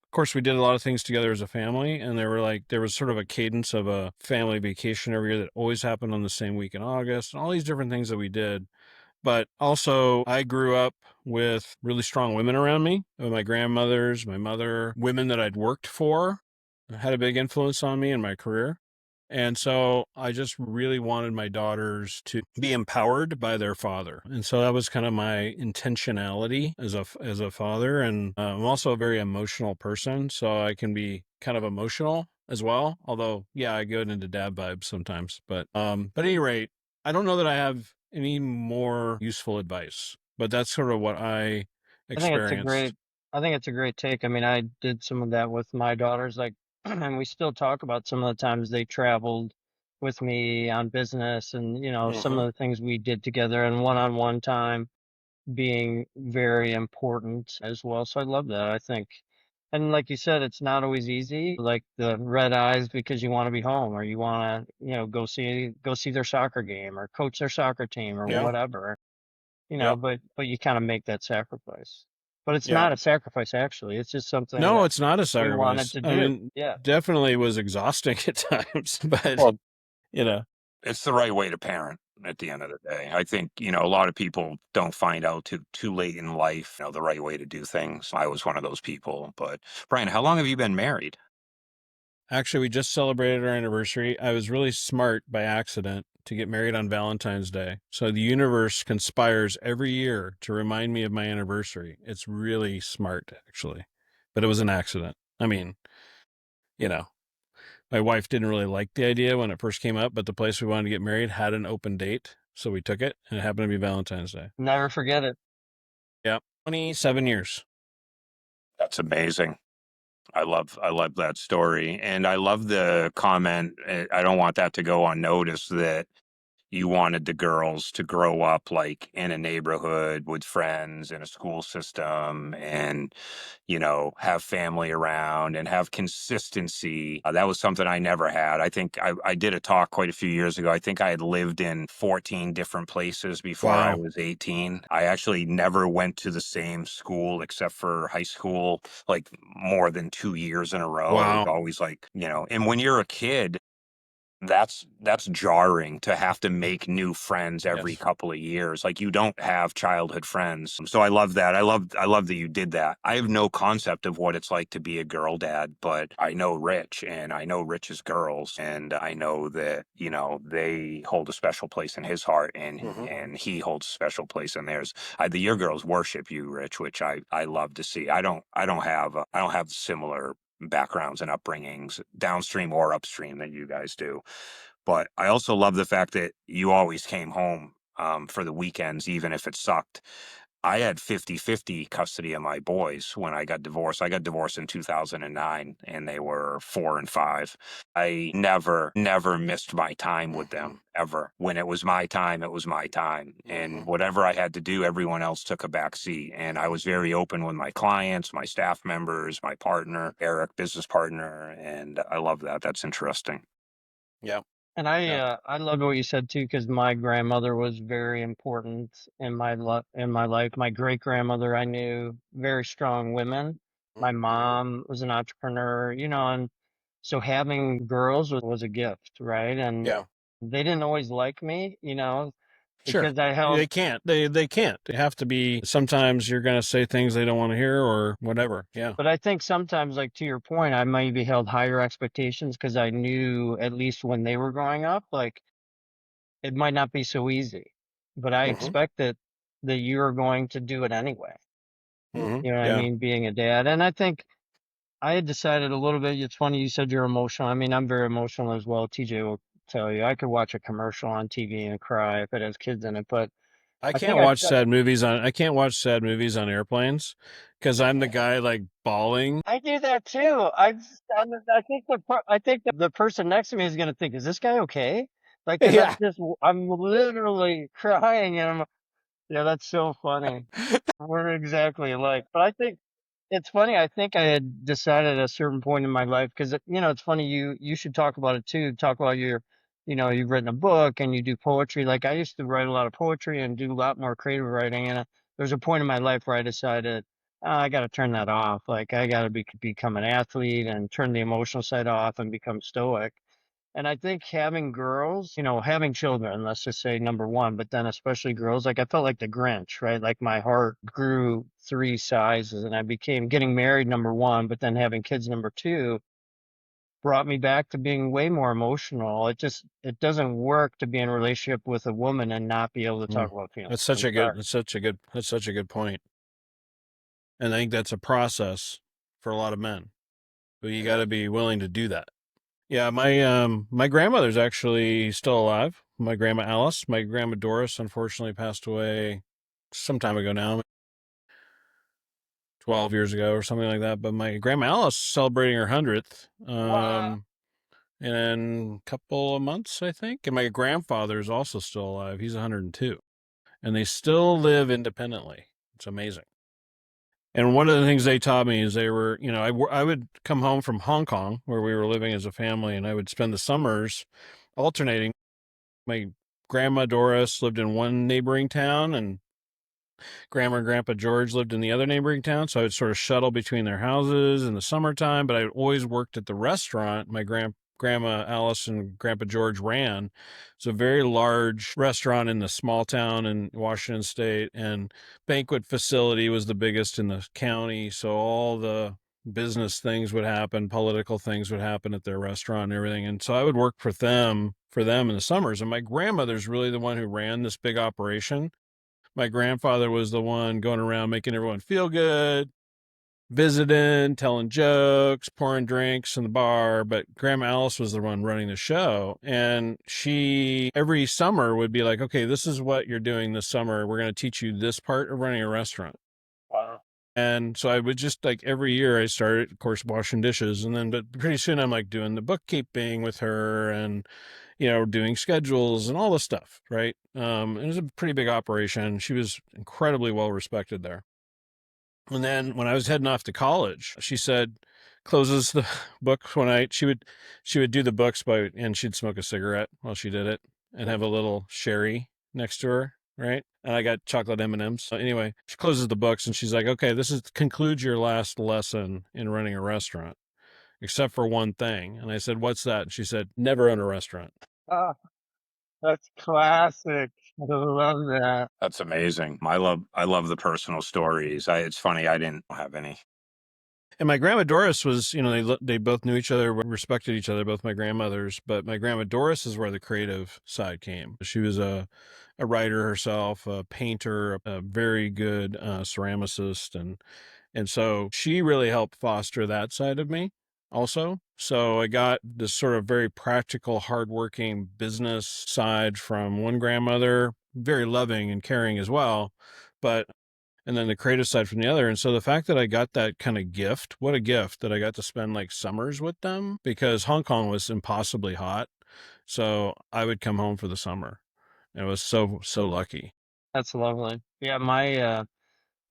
Of course, we did a lot of things together as a family, and there was sort of a cadence of a family vacation every year that always happened on the same week in August, and all these different things that we did. But also, I grew up with really strong women around me, my grandmothers, my mother, women that I'd worked for, had a big influence on me in my career. And so I just really wanted my daughters to be empowered by their father. And so that was kind of my intentionality as a father. And I'm also a very emotional person, so I can be kind of emotional as well. Although, yeah, I go into dad vibes sometimes. But at any rate, I don't know that I have any more useful advice, but that's sort of what I I think it's a experienced. great take. I mean, I did some of that with my daughters, like, and we still talk about some of the times they traveled with me on business and, some Mm-hmm. of the things we did together and one-on-one time being very important as well. So I love that, I think. And like you said, it's not always easy, like the red eyes because you want to be home or you want to, go see their soccer game or coach their soccer team or Yeah. whatever, Yep. but you kind of make that sacrifice. But it's Yeah. not a sacrifice actually. It's just something No, that it's not a we wanted sacrifice. to I do. mean, Yeah. definitely was exhausting at times, but Well, you know, it's the right way to parent at the end of the day. I think, a lot of people don't find out too late in life, the right way to do things. I was one of those people. But Brian, how long have you been married? actually, we just celebrated our anniversary. I was really smart by accident to get married on Valentine's Day. So the universe conspires every year to remind me of my anniversary. It's really smart, actually, but it was an accident. I mean, you know, my wife didn't really like the idea when it first came up, but the place we wanted to get married had an open date. So we took it, and it happened to be Valentine's Day. Never forget it. Yeah. 27 years. That's amazing. I love that story. And I love the comment. I don't want that to go unnoticed that you wanted the girls to grow up like in a neighborhood with friends in a school system and have family around and have consistency. That was something I never had. I think I did a talk quite a few years ago. I think I had lived in 14 different places before I Wow. was 18. I actually never went to the same school except for high school, like more than 2 years in a row. It was Wow. always like, and when you're a kid, that's jarring to have to make new friends every Yes. couple of years. Like you don't have childhood friends. So I love that. I love that you did that. I have no concept of what it's like to be a girl dad, but I know Rich and I know Rich's girls and I know that, they hold a special place in his heart and Mm-hmm. and he holds a special place in theirs. Your girls worship you, Rich, which I love to see. I don't have similar backgrounds and upbringings downstream or upstream that you guys do. But I also love the fact that you always came home for the weekends, even if it sucked. I had 50-50 custody of my boys when I got divorced. I got divorced in 2009 and they were 4 and 5. I never missed my time with Mm-hmm. them ever. When it was my time, it was my time. Mm-hmm. And whatever I had to do, everyone else took a back seat. And I was very open with my clients, my staff members, my partner, Eric, business partner. And I love that. That's interesting. Yeah. And Yeah. I love what you said too, because my grandmother was very important in my life. My great grandmother, I knew very strong women. My Mm-hmm. mom was an entrepreneur, and so having girls was a gift, right? And Yeah. they didn't always like me, Sure. because I held. They can't. They can't. They have to be. Sometimes you're going to say things they don't want to hear or whatever. Yeah. But I think sometimes, like to your point, I maybe held higher expectations because I knew at least when they were growing up, like it might not be so easy, but I Mm-hmm. expect that you're going to do it anyway. Mm-hmm. You know what I Yeah. mean? Being a dad. And I think I had decided a little bit, it's funny you said you're emotional. I mean, I'm very emotional as well. TJ will tell you. I could watch a commercial on TV and cry if it has kids in it, but I I think can't watch sad movies on. I can't watch sad movies on airplanes because I'm the guy like bawling. I do that too. I think the person next to me is going to think, is this guy okay? Like, cause Yeah. I'm literally crying and yeah, that's so funny. We're exactly alike. But I think it's funny. I think I had decided at a certain point in my life because it's funny. You should talk about it too. Talk about you've written a book and you do poetry. Like I used to write a lot of poetry and do a lot more creative writing. And there's a point in my life where I decided I got to turn that off. Like I got to become an athlete and turn the emotional side off and become stoic. And I think having girls, having children, let's just say number one, but then especially girls, like I felt like the Grinch, right? Like my heart grew 3 sizes and I became getting married number one, but then having kids number two brought me back to being way more emotional. It doesn't work to be in a relationship with a woman and not be able to talk Mm. about feelings. That's such I'm a good. sorry. That's such a good point. And I think that's a process for a lot of men. But you got to be willing to do that. Yeah, my grandmother's actually still alive. My grandma Alice, my grandma Doris unfortunately passed away some time ago now, 12 years ago or something like that. But my grandma Alice is celebrating her 100th. Wow. in a couple of months, I think. And my grandfather is also still alive. He's 102. And they still live independently. It's amazing. And one of the things they taught me is they were, I would come home from Hong Kong, where we were living as a family, and I would spend the summers alternating. My grandma Doris lived in one neighboring town, and Grandma and Grandpa George lived in the other neighboring town. So I would sort of shuttle between their houses in the summertime, but I always worked at the restaurant my Grandma Alice and Grandpa George ran. It's a very large restaurant in the small town in Washington State, and banquet facility was the biggest in the county. So all the business things would happen, political things would happen at their restaurant and everything. And so I would work for them in the summers. And my grandmother's really the one who ran this big operation. My grandfather was the one going around making everyone feel good, visiting, telling jokes, pouring drinks in the bar. But Grandma Alice was the one running the show. And she, every summer, would be like, okay, this is what you're doing this summer. We're going to teach you this part of running a restaurant. Wow. And so I would just like every year I started, of course, washing dishes. And then, but pretty soon I'm like doing the bookkeeping with her and, doing schedules and all this stuff. Right. It was a pretty big operation. She was incredibly well respected there. And then when I was heading off to college, she said, closes the book one night. She would do the books and she'd smoke a cigarette while she did it and have a little sherry next to her. Right. And I got chocolate M&Ms. So anyway, she closes the books and she's like, okay, this concludes your last lesson in running a restaurant, except for one thing. And I said, what's that? And she said, never own a restaurant. Ah, that's classic. I love that. That's amazing. I love the personal stories. It's funny, I didn't have any. And my grandma Doris was, they both knew each other, respected each other, both my grandmothers. But my grandma Doris is where the creative side came. She was a writer herself, a painter, a very good ceramicist. And so she really helped foster that side of me also. So I got this sort of very practical, hardworking business side from one grandmother, very loving and caring as well. And then the creative side from the other. And so the fact that I got that kind of gift, what a gift that I got to spend like summers with them, because Hong Kong was impossibly hot. So I would come home for the summer. And it was so lucky. That's lovely. Yeah, my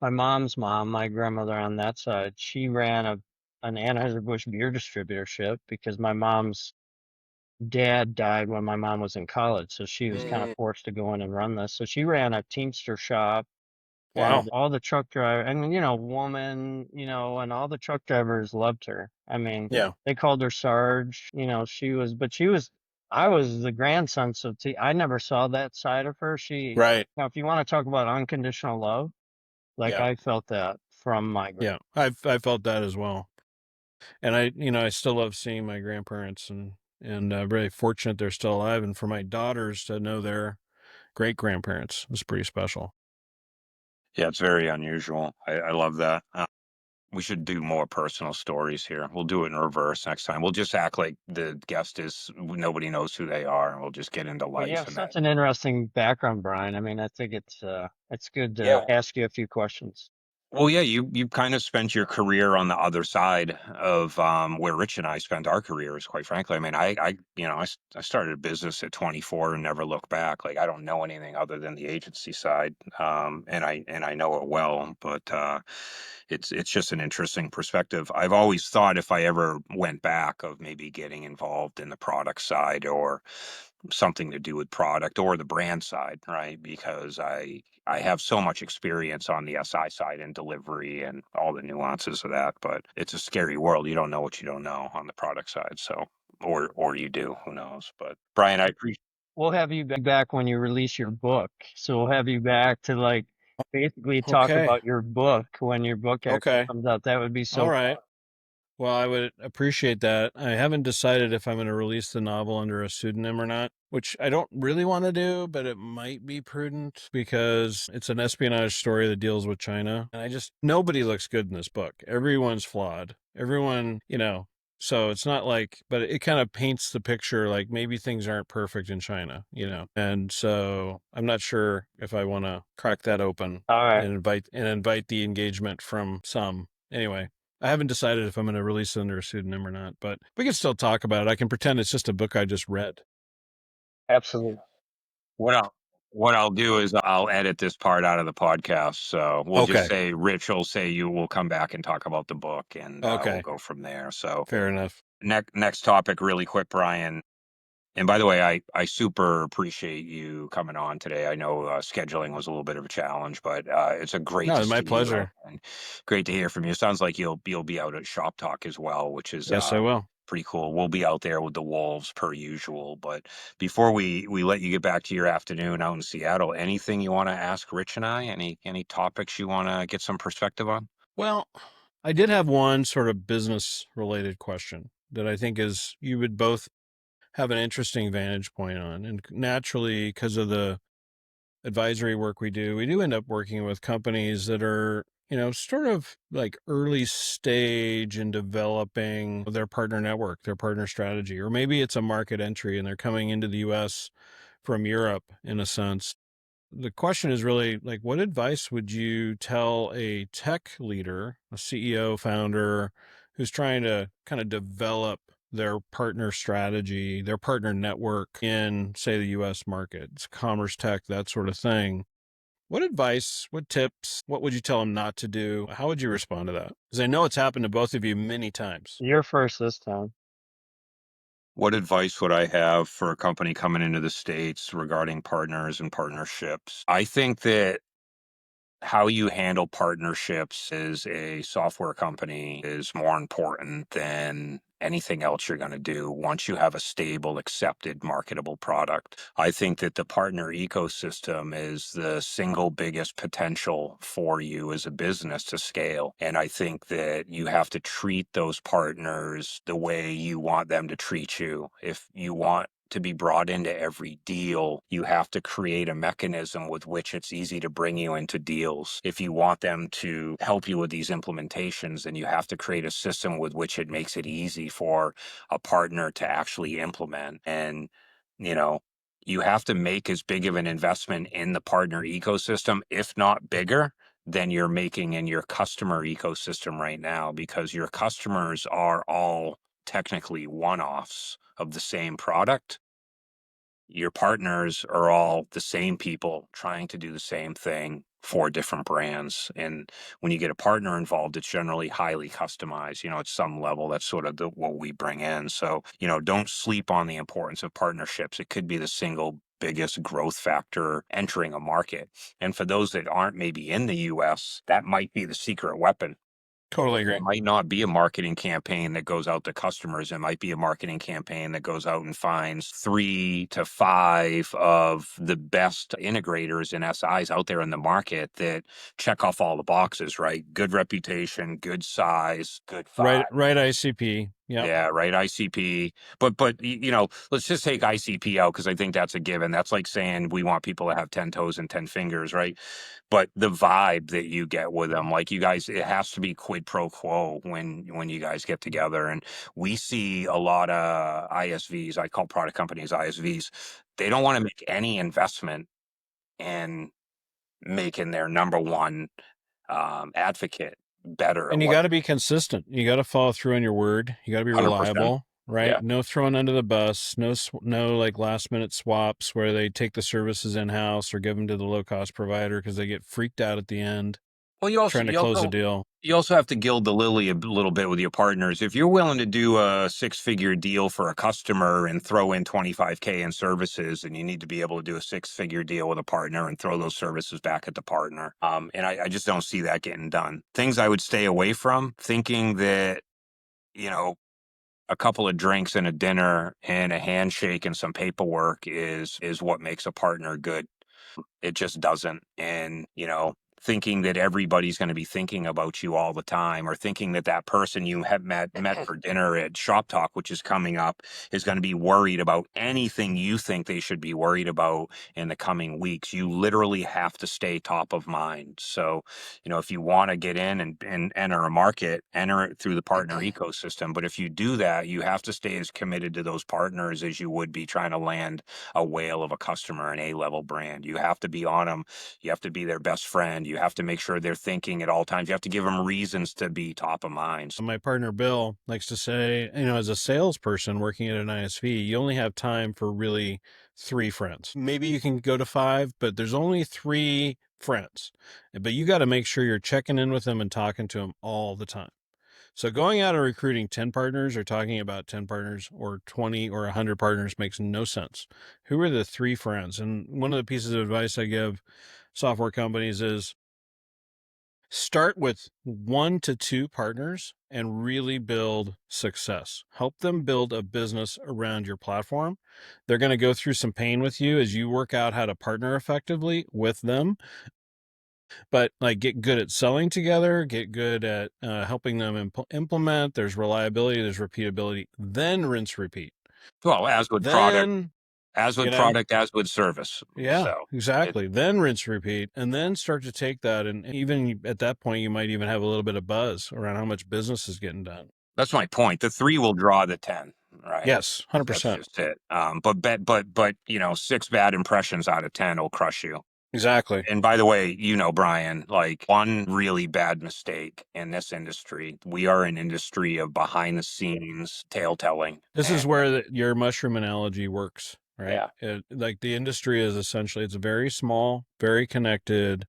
mom's mom, my grandmother on that side, she ran an Anheuser-Busch beer distributorship because my mom's dad died when my mom was in college, so she was kind of forced to go in and run this. So she ran a Teamster shop. Wow. And all the truck driver and woman, and all the truck drivers loved her. I mean, Yeah. they called her Sarge, I was the grandson, so I never saw that side of her. Right. Now if you want to talk about unconditional love, like Yeah. I felt that from my Yeah. I felt that as well. And I still love seeing my grandparents and really fortunate they're still alive. And for my daughters to know their great grandparents was pretty special. Yeah, it's very unusual. I love that. We should do more personal stories here. We'll do it in reverse next time. We'll just act like the guest is, nobody knows who they are, and we'll just get into Well, you life have and such that. an interesting background, Brian. I mean, I think it's good to Yeah. ask you a few questions. Well, yeah, you kind of spent your career on the other side of where Rich and I spent our careers, quite frankly. I mean, I started a business at 24 and never looked back. Like I don't know anything other than the agency side, and I know it well. But it's just an interesting perspective. I've always thought if I ever went back of maybe getting involved in the product side or something to do with product or the brand side, right? Because I have so much experience on the SI side and delivery and all the nuances of that, but it's a scary world. You don't know what you don't know on the product side. So, or you do, who knows? But Brian, I appreciate. We'll have you back when you release your book. So we'll have you back to basically talk Okay. about your book when your book actually Okay. comes out. That would be All so right. fun. Well, I would appreciate that. I haven't decided if I'm going to release the novel under a pseudonym or not, which I don't really want to do, but it might be prudent because it's an espionage story that deals with China. And nobody looks good in this book. Everyone's flawed. Everyone, so it's not but it kind of paints the picture like maybe things aren't perfect in China. And so I'm not sure if I want to crack that open All right. and invite the engagement from some. Anyway. I haven't decided if I'm going to release it under a pseudonym or not, but we can still talk about it. I can pretend it's just a book I just read. Absolutely. What I'll do is I'll edit this part out of the podcast. So we'll just Okay. say Rich will say you will come back and talk about the book, and we'll Okay. go from there. So Fair enough. next topic, really quick, Brian. And by the way, I super appreciate you coming on today. I know scheduling was a little bit of a challenge, but it's great No, to it's my see you pleasure. and great to hear from you. Sounds like you'll be out at Shop Talk as well, which is Yes, I will. pretty cool. We'll be out there with the wolves per usual. But before we let you get back to your afternoon out in Seattle, anything you want to ask Rich and I? Any topics you want to get some perspective on? Well, I did have one sort of business related question that I think is you would both have an interesting vantage point on. And naturally, because of the advisory work we do end up working with companies that are, sort of like early stage in developing their partner network, their partner strategy, or maybe it's a market entry and they're coming into the US from Europe in a sense. The question is really like, what advice would you tell a tech leader, a CEO, founder who's trying to kind of develop their partner strategy, their partner network in, say, the US market? It's commerce tech, that sort of thing. What advice, what tips, what would you tell them not to do? How would you respond to that? Because I know it's happened to both of you many times. You're first this time. What advice would I have for a company coming into the States regarding partners and partnerships? I think that how you handle partnerships as a software company is more important than anything else you're going to do once you have a stable, accepted, marketable product. I think that the partner ecosystem is the single biggest potential for you as a business to scale. And I think that you have to treat those partners the way you want them to treat you. If you want to be brought into every deal, you have to create a mechanism with which it's easy to bring you into deals. If you want them to help you with these implementations, then you have to create a system with which it makes it easy for a partner to actually implement. And, you know, you have to make as big of an investment in the partner ecosystem, if not bigger, than you're making in your customer ecosystem right now, because your customers are all technically one-offs of the same product. Your partners are all the same people trying to do the same thing for different brands. And when you get a partner involved, it's generally highly customized, at some level. That's sort of what we bring in. So, don't sleep on the importance of partnerships. It could be the single biggest growth factor entering a market. And for those that aren't maybe in the US, that might be the secret weapon. Totally agree. It might not be a marketing campaign that goes out to customers. It might be a marketing campaign that goes out and finds 3 to 5 of the best integrators and SIs out there in the market that check off all the boxes, right? Good reputation, good size, good Right, vibe. right. ICP. Yeah. Yeah, right. ICP. But let's just take ICP out because I think that's a given. That's like saying we want people to have 10 toes and 10 fingers, right? But the vibe that you get with them, like you guys, it has to be quid pro quo when you guys get together. And we see a lot of ISVs, I call product companies ISVs, they don't want to make any investment in making their number one advocate better at And you what got to be consistent. You got to follow through on your word. You got to be 100%. reliable, right? Yeah. No throwing under the bus. No like last minute swaps where they take the services in house or give them to the low cost provider because they get freaked out at the end Well, you also trying to you close a also deal. you also have to gild the lily a little bit with your partners. If you're willing to do a six-figure deal for a customer and throw in 25K in services, and you need to be able to do a six-figure deal with a partner and throw those services back at the partner. And I just don't see that getting done. Things I would stay away from, thinking that, you know, a couple of drinks and a dinner and a handshake and some paperwork is what makes a partner good. It just doesn't. And, thinking that everybody's going to be thinking about you all the time, or thinking that that person you have met for dinner at Shop Talk, which is coming up, is going to be worried about anything you think they should be worried about in the coming weeks. You literally have to stay top of mind. So, if you want to get in and enter a market, enter it through the partner ecosystem. But if you do that, you have to stay as committed to those partners as you would be trying to land a whale of a customer, an A-level brand. You have to be on them. You have to be their best friend. You have to make sure they're thinking at all times. You have to give them reasons to be top of mind. My partner Bill likes to say, as a salesperson working at an ISV, you only have time for really 3 friends. Maybe you can go to 5, but there's only 3 friends. But you got to make sure you're checking in with them and talking to them all the time. So going out and recruiting 10 partners or talking about 10 partners or 20 or 100 partners makes no sense. Who are the 3 friends? And one of the pieces of advice I give software companies is start with 1 to 2 partners and really build success. Help them build a business around your platform. They're going to go through some pain with you as you work out how to partner effectively with them. But like, get good at selling together, get good at helping them implement. There's reliability, there's repeatability, then rinse, repeat. Well, as with Then, product, as with service. yeah, So exactly. Then rinse, repeat, and then start to take that. And even at that point, you might even have a little bit of buzz around how much business is getting done. that's my point. The 3 will draw the 10, right? Yes, That's 100%. just it. But 6 bad impressions out of 10 will crush you. Exactly. And by the way, Brian, like, one really bad mistake in this industry, we are an industry of behind the scenes tale telling. This is where your mushroom analogy works, right? Yeah. Like, the industry is essentially, it's very small, very connected.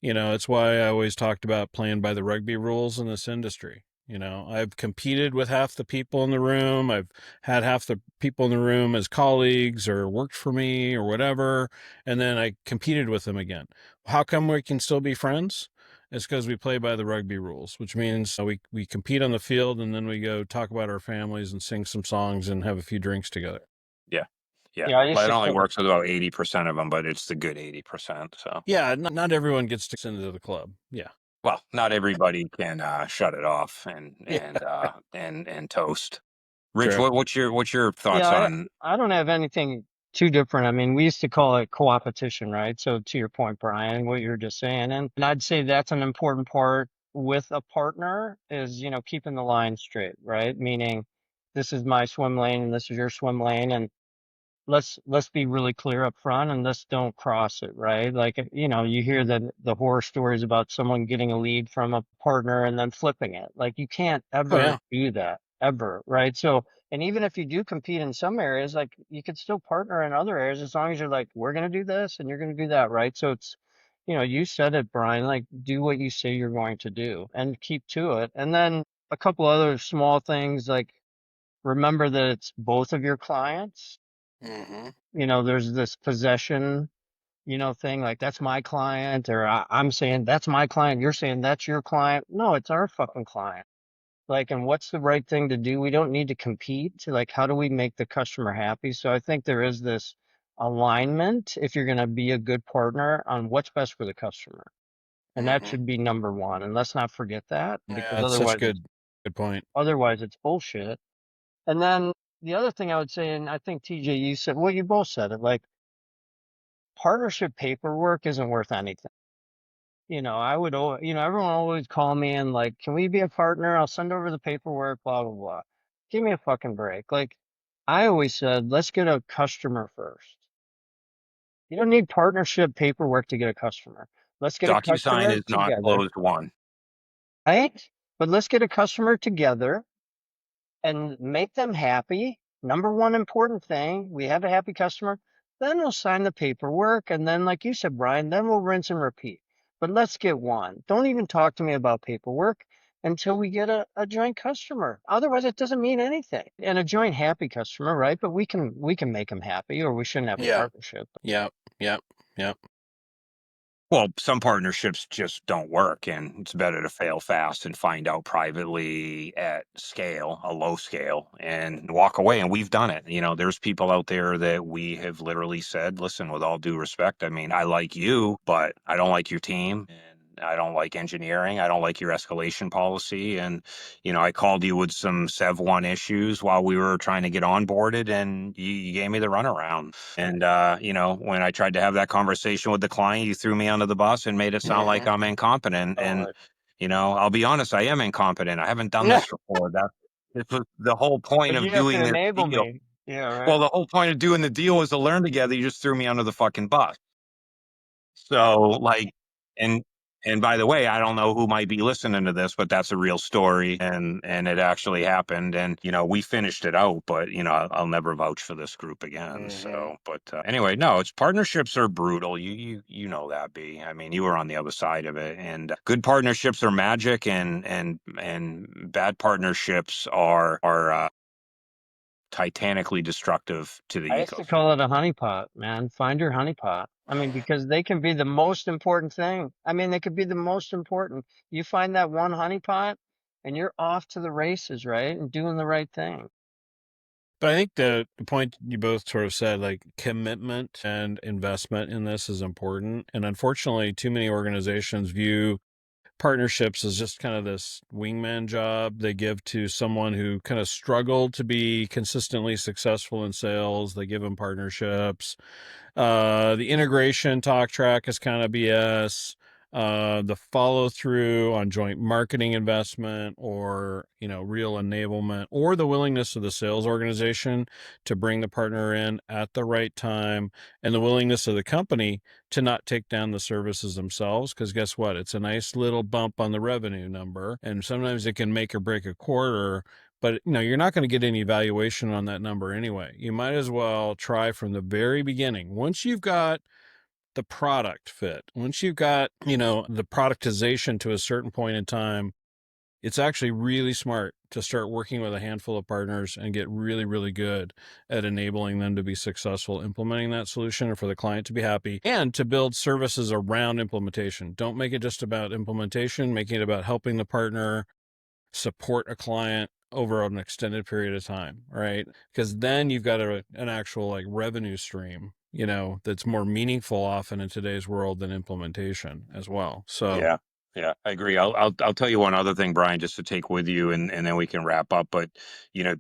It's why I always talked about playing by the rugby rules in this industry. I've competed with half the people in the room. I've had half the people in the room as colleagues or worked for me or whatever. And then I competed with them again. How come we can still be friends? It's because we play by the rugby rules, which means we compete on the field and then we go talk about our families and sing some songs and have a few drinks together. Yeah. Yeah, I used Well, it to only call, works with about 80% of them, but it's the good 80%. So, Yeah, not everyone gets to into the club. Yeah. well, not everybody can shut it off and Yeah. and toast. Rich, True. what's your thoughts yeah, on? I don't have anything too different. I mean, we used to call it co-opetition, right? So to your point, Brian, what you were just saying, and I'd say that's an important part with a partner is, keeping the line straight, right? Meaning this is my swim lane and this is your swim lane, and let's be really clear up front and let's don't cross it, right? Like, you hear the horror stories about someone getting a lead from a partner and then flipping it. Like, you can't Oh, ever yeah. do that ever, right? So, and even if you do compete in some areas, like, you could still partner in other areas as long as you're like, we're going to do this and you're going to do that, right? So it's, you said it, Brian, like, do what you say you're going to do and keep to it. And then a couple other small things, like, remember that it's both of your clients. Mm-hmm. There's this possession, thing, like, that's my client, or I'm saying that's my client, you're saying that's your client. No, it's our fucking client. Like, and what's the right thing to do? We don't need to compete. Like, how do we make the customer happy? So I think there is this alignment if you're going to be a good partner on what's best for the customer. And that should be number one. And let's not forget that, because Yeah, that's such otherwise good point. it's bullshit. And then the other thing I would say, and I think TJ, you said, well, you both said it, like, partnership paperwork isn't worth anything. I would, everyone always call me and like, can we be a partner? I'll send over the paperwork, blah, blah, blah. Give me a fucking break. Like, I always said, let's get a customer first. You don't need partnership paperwork to get a customer. Let's get a DocuSign customer is not together, closed one. right? But let's get a customer together and make them happy. Number one important thing, we have a happy customer. Then we'll sign the paperwork. And then, like you said, Brian, then we'll rinse and repeat. But let's get one. Don't even talk to me about paperwork until we get a joint customer. Otherwise, it doesn't mean anything. And a joint happy customer, right? But we can make them happy, or we shouldn't have a partnership. Yep. Well, some partnerships just don't work, and it's better to fail fast and find out privately at scale, a low scale, and walk away. And we've done it. There's people out there that we have literally said, listen, with all due respect, I mean, I like you, but I don't like your team. And I don't like engineering. I don't like your escalation policy. And, I called you with some Sev 1 issues while we were trying to get onboarded, and you gave me the runaround. And, when I tried to have that conversation with the client, you threw me under the bus and made it sound like I'm incompetent. And, I'll be honest, I am incompetent. I haven't done this before. This was the whole point But of you have to doing this enable deal. me. Yeah, right. Well, the whole point of doing the deal was to learn together. You just threw me under the fucking bus. So, like, and And by the way, I don't know who might be listening to this, but that's a real story, and it actually happened. And we finished it out, but I'll never vouch for this group again. So, but anyway, no, it's partnerships are brutal. You know that, B. I mean, you were on the other side of it, and good partnerships are magic, and bad partnerships are titanically destructive to the I used to ecosystem. call it a honeypot, man. Find your honeypot. I mean, because they can be the most important thing. I mean, they could be the most important. You find that one honeypot and you're off to the races, right? And doing the right thing. But I think the point you both sort of said, like commitment and investment in this is important. And unfortunately, too many organizations view partnerships as just kind of this wingman job they give to someone who kind of struggled to be consistently successful in sales. They give them partnerships. The integration talk track is kind of BS. The follow through on joint marketing investment or, real enablement or the willingness of the sales organization to bring the partner in at the right time and the willingness of the company to not take down the services themselves. Because guess what? It's a nice little bump on the revenue number. And sometimes it can make or break a quarter. But you're not going to get any valuation on that number anyway. You might as well try from the very beginning. Once you've got the product fit, once you've got, the productization to a certain point in time, it's actually really smart to start working with a handful of partners and get really, really good at enabling them to be successful implementing that solution or for the client to be happy and to build services around implementation. Don't make it just about implementation, make it about helping the partner support a client over an extended period of time, right? Because then you've got an actual like revenue stream, that's more meaningful often in today's world than implementation as well. So Yeah, I agree. I'll tell you one other thing, Brian, just to take with you, and then we can wrap up. But you know,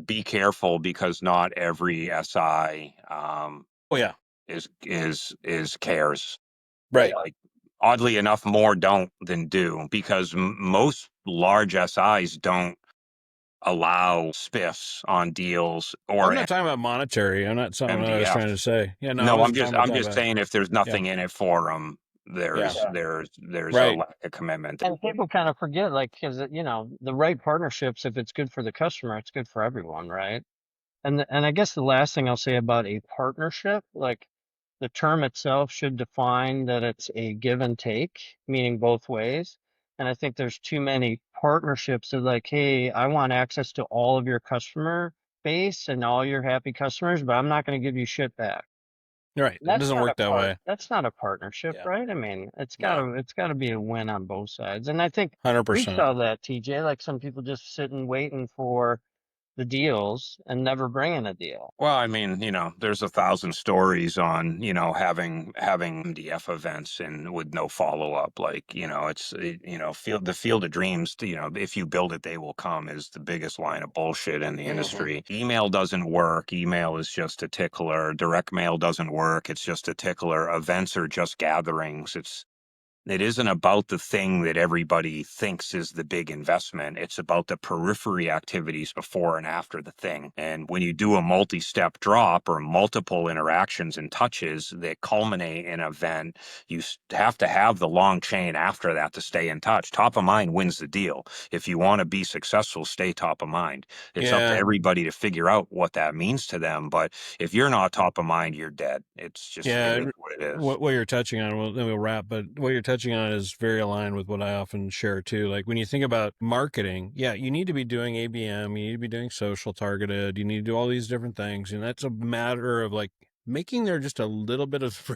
be careful because not every SI oh yeah, is cares. right. Like oddly enough, more don't than do, because most large SIs don't allow spiffs on deals I'm or not talking about monetary. I'm not talking what I was MDF. trying to say. Yeah, no, I No, wasn't talking about I'm that. just saying if there's Yeah, nothing in it for them, yeah, there's a right. lack of commitment. And people kind of forget, like, because, the right partnerships, if it's good for the customer, it's good for everyone, right? And I guess the last thing I'll say about a partnership, like the term itself should define that it's a give and take, meaning both ways. And I think there's too many partnerships that like, hey, I want access to all of your customer base and all your happy customers, but I'm not going to give you shit back. Right. It doesn't work that way. That's not a partnership, Yeah, right? I mean, No. it's gotta be a win on both sides. And I think we 100%. saw that, TJ, like some people just sitting waiting for the deals and never bringing a deal. Well, I mean, there's 1,000 stories on, having MDF events and with no follow up. Like, field of dreams. If you build it, they will come is the biggest line of bullshit in the industry. Email doesn't work. Email is just a tickler. Direct mail doesn't work. It's just a tickler. Events are just gatherings. It isn't about the thing that everybody thinks is the big investment. It's about the periphery activities before and after the thing. And when you do a multi-step drop or multiple interactions and touches that culminate in an event, you have to have the long chain after that to stay in touch. Top of mind wins the deal. If you want to be successful, stay top of mind. It's up to everybody to figure out what that means to them. But if you're not top of mind, you're dead. It's just it is what it is. What you're touching on, well, then we'll wrap, but what you're touching on is very aligned with what I often share too. Like when you think about marketing, yeah, you need to be doing ABM, you need to be doing social targeted, you need to do all these different things. And that's a matter of like making there just a little bit of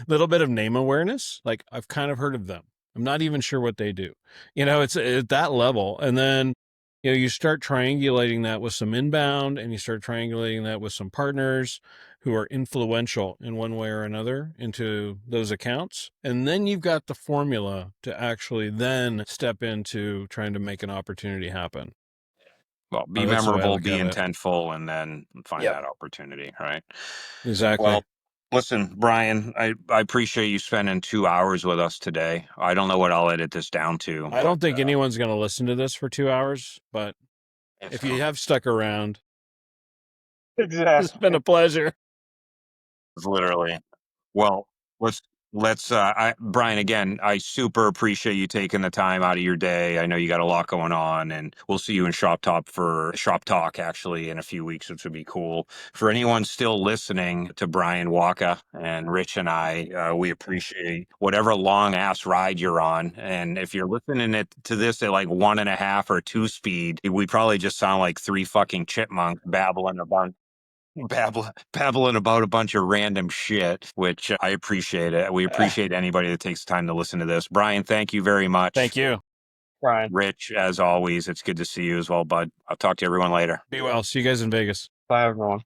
little bit of name awareness. Like I've kind of heard of them. I'm not even sure what they do. It's at that level. And then you start triangulating that with some inbound and you start triangulating that with some partners who are influential in one way or another into those accounts. And then you've got the formula to actually then step into trying to make an opportunity happen. Well, be memorable, be intentful, and then find that opportunity, right? Exactly. Well, listen, Brian, I appreciate you spending 2 hours with us today. I don't know what I'll edit this down to. I don't think anyone's going to listen to this for 2 hours, but if you have stuck around, Exactly. it's been a pleasure. Literally. Well, let's Brian, again, I super appreciate you taking the time out of your day. I know you got a lot going on, and we'll see you in Shop Talk actually in a few weeks, which would be cool. For anyone still listening to Brian Waka and Rich and I, we appreciate whatever long ass ride you're on. And if you're listening to this at like 1.5 or 2 speed, we probably just sound like 3 fucking chipmunks babbling about a bunch of random shit, which I appreciate it. We appreciate anybody that takes time to listen to this. Brian, thank you very much. Thank you. Brian. Rich, as always, it's good to see you as well, bud. I'll talk to everyone later. Be well. See you guys in Vegas. Bye, everyone.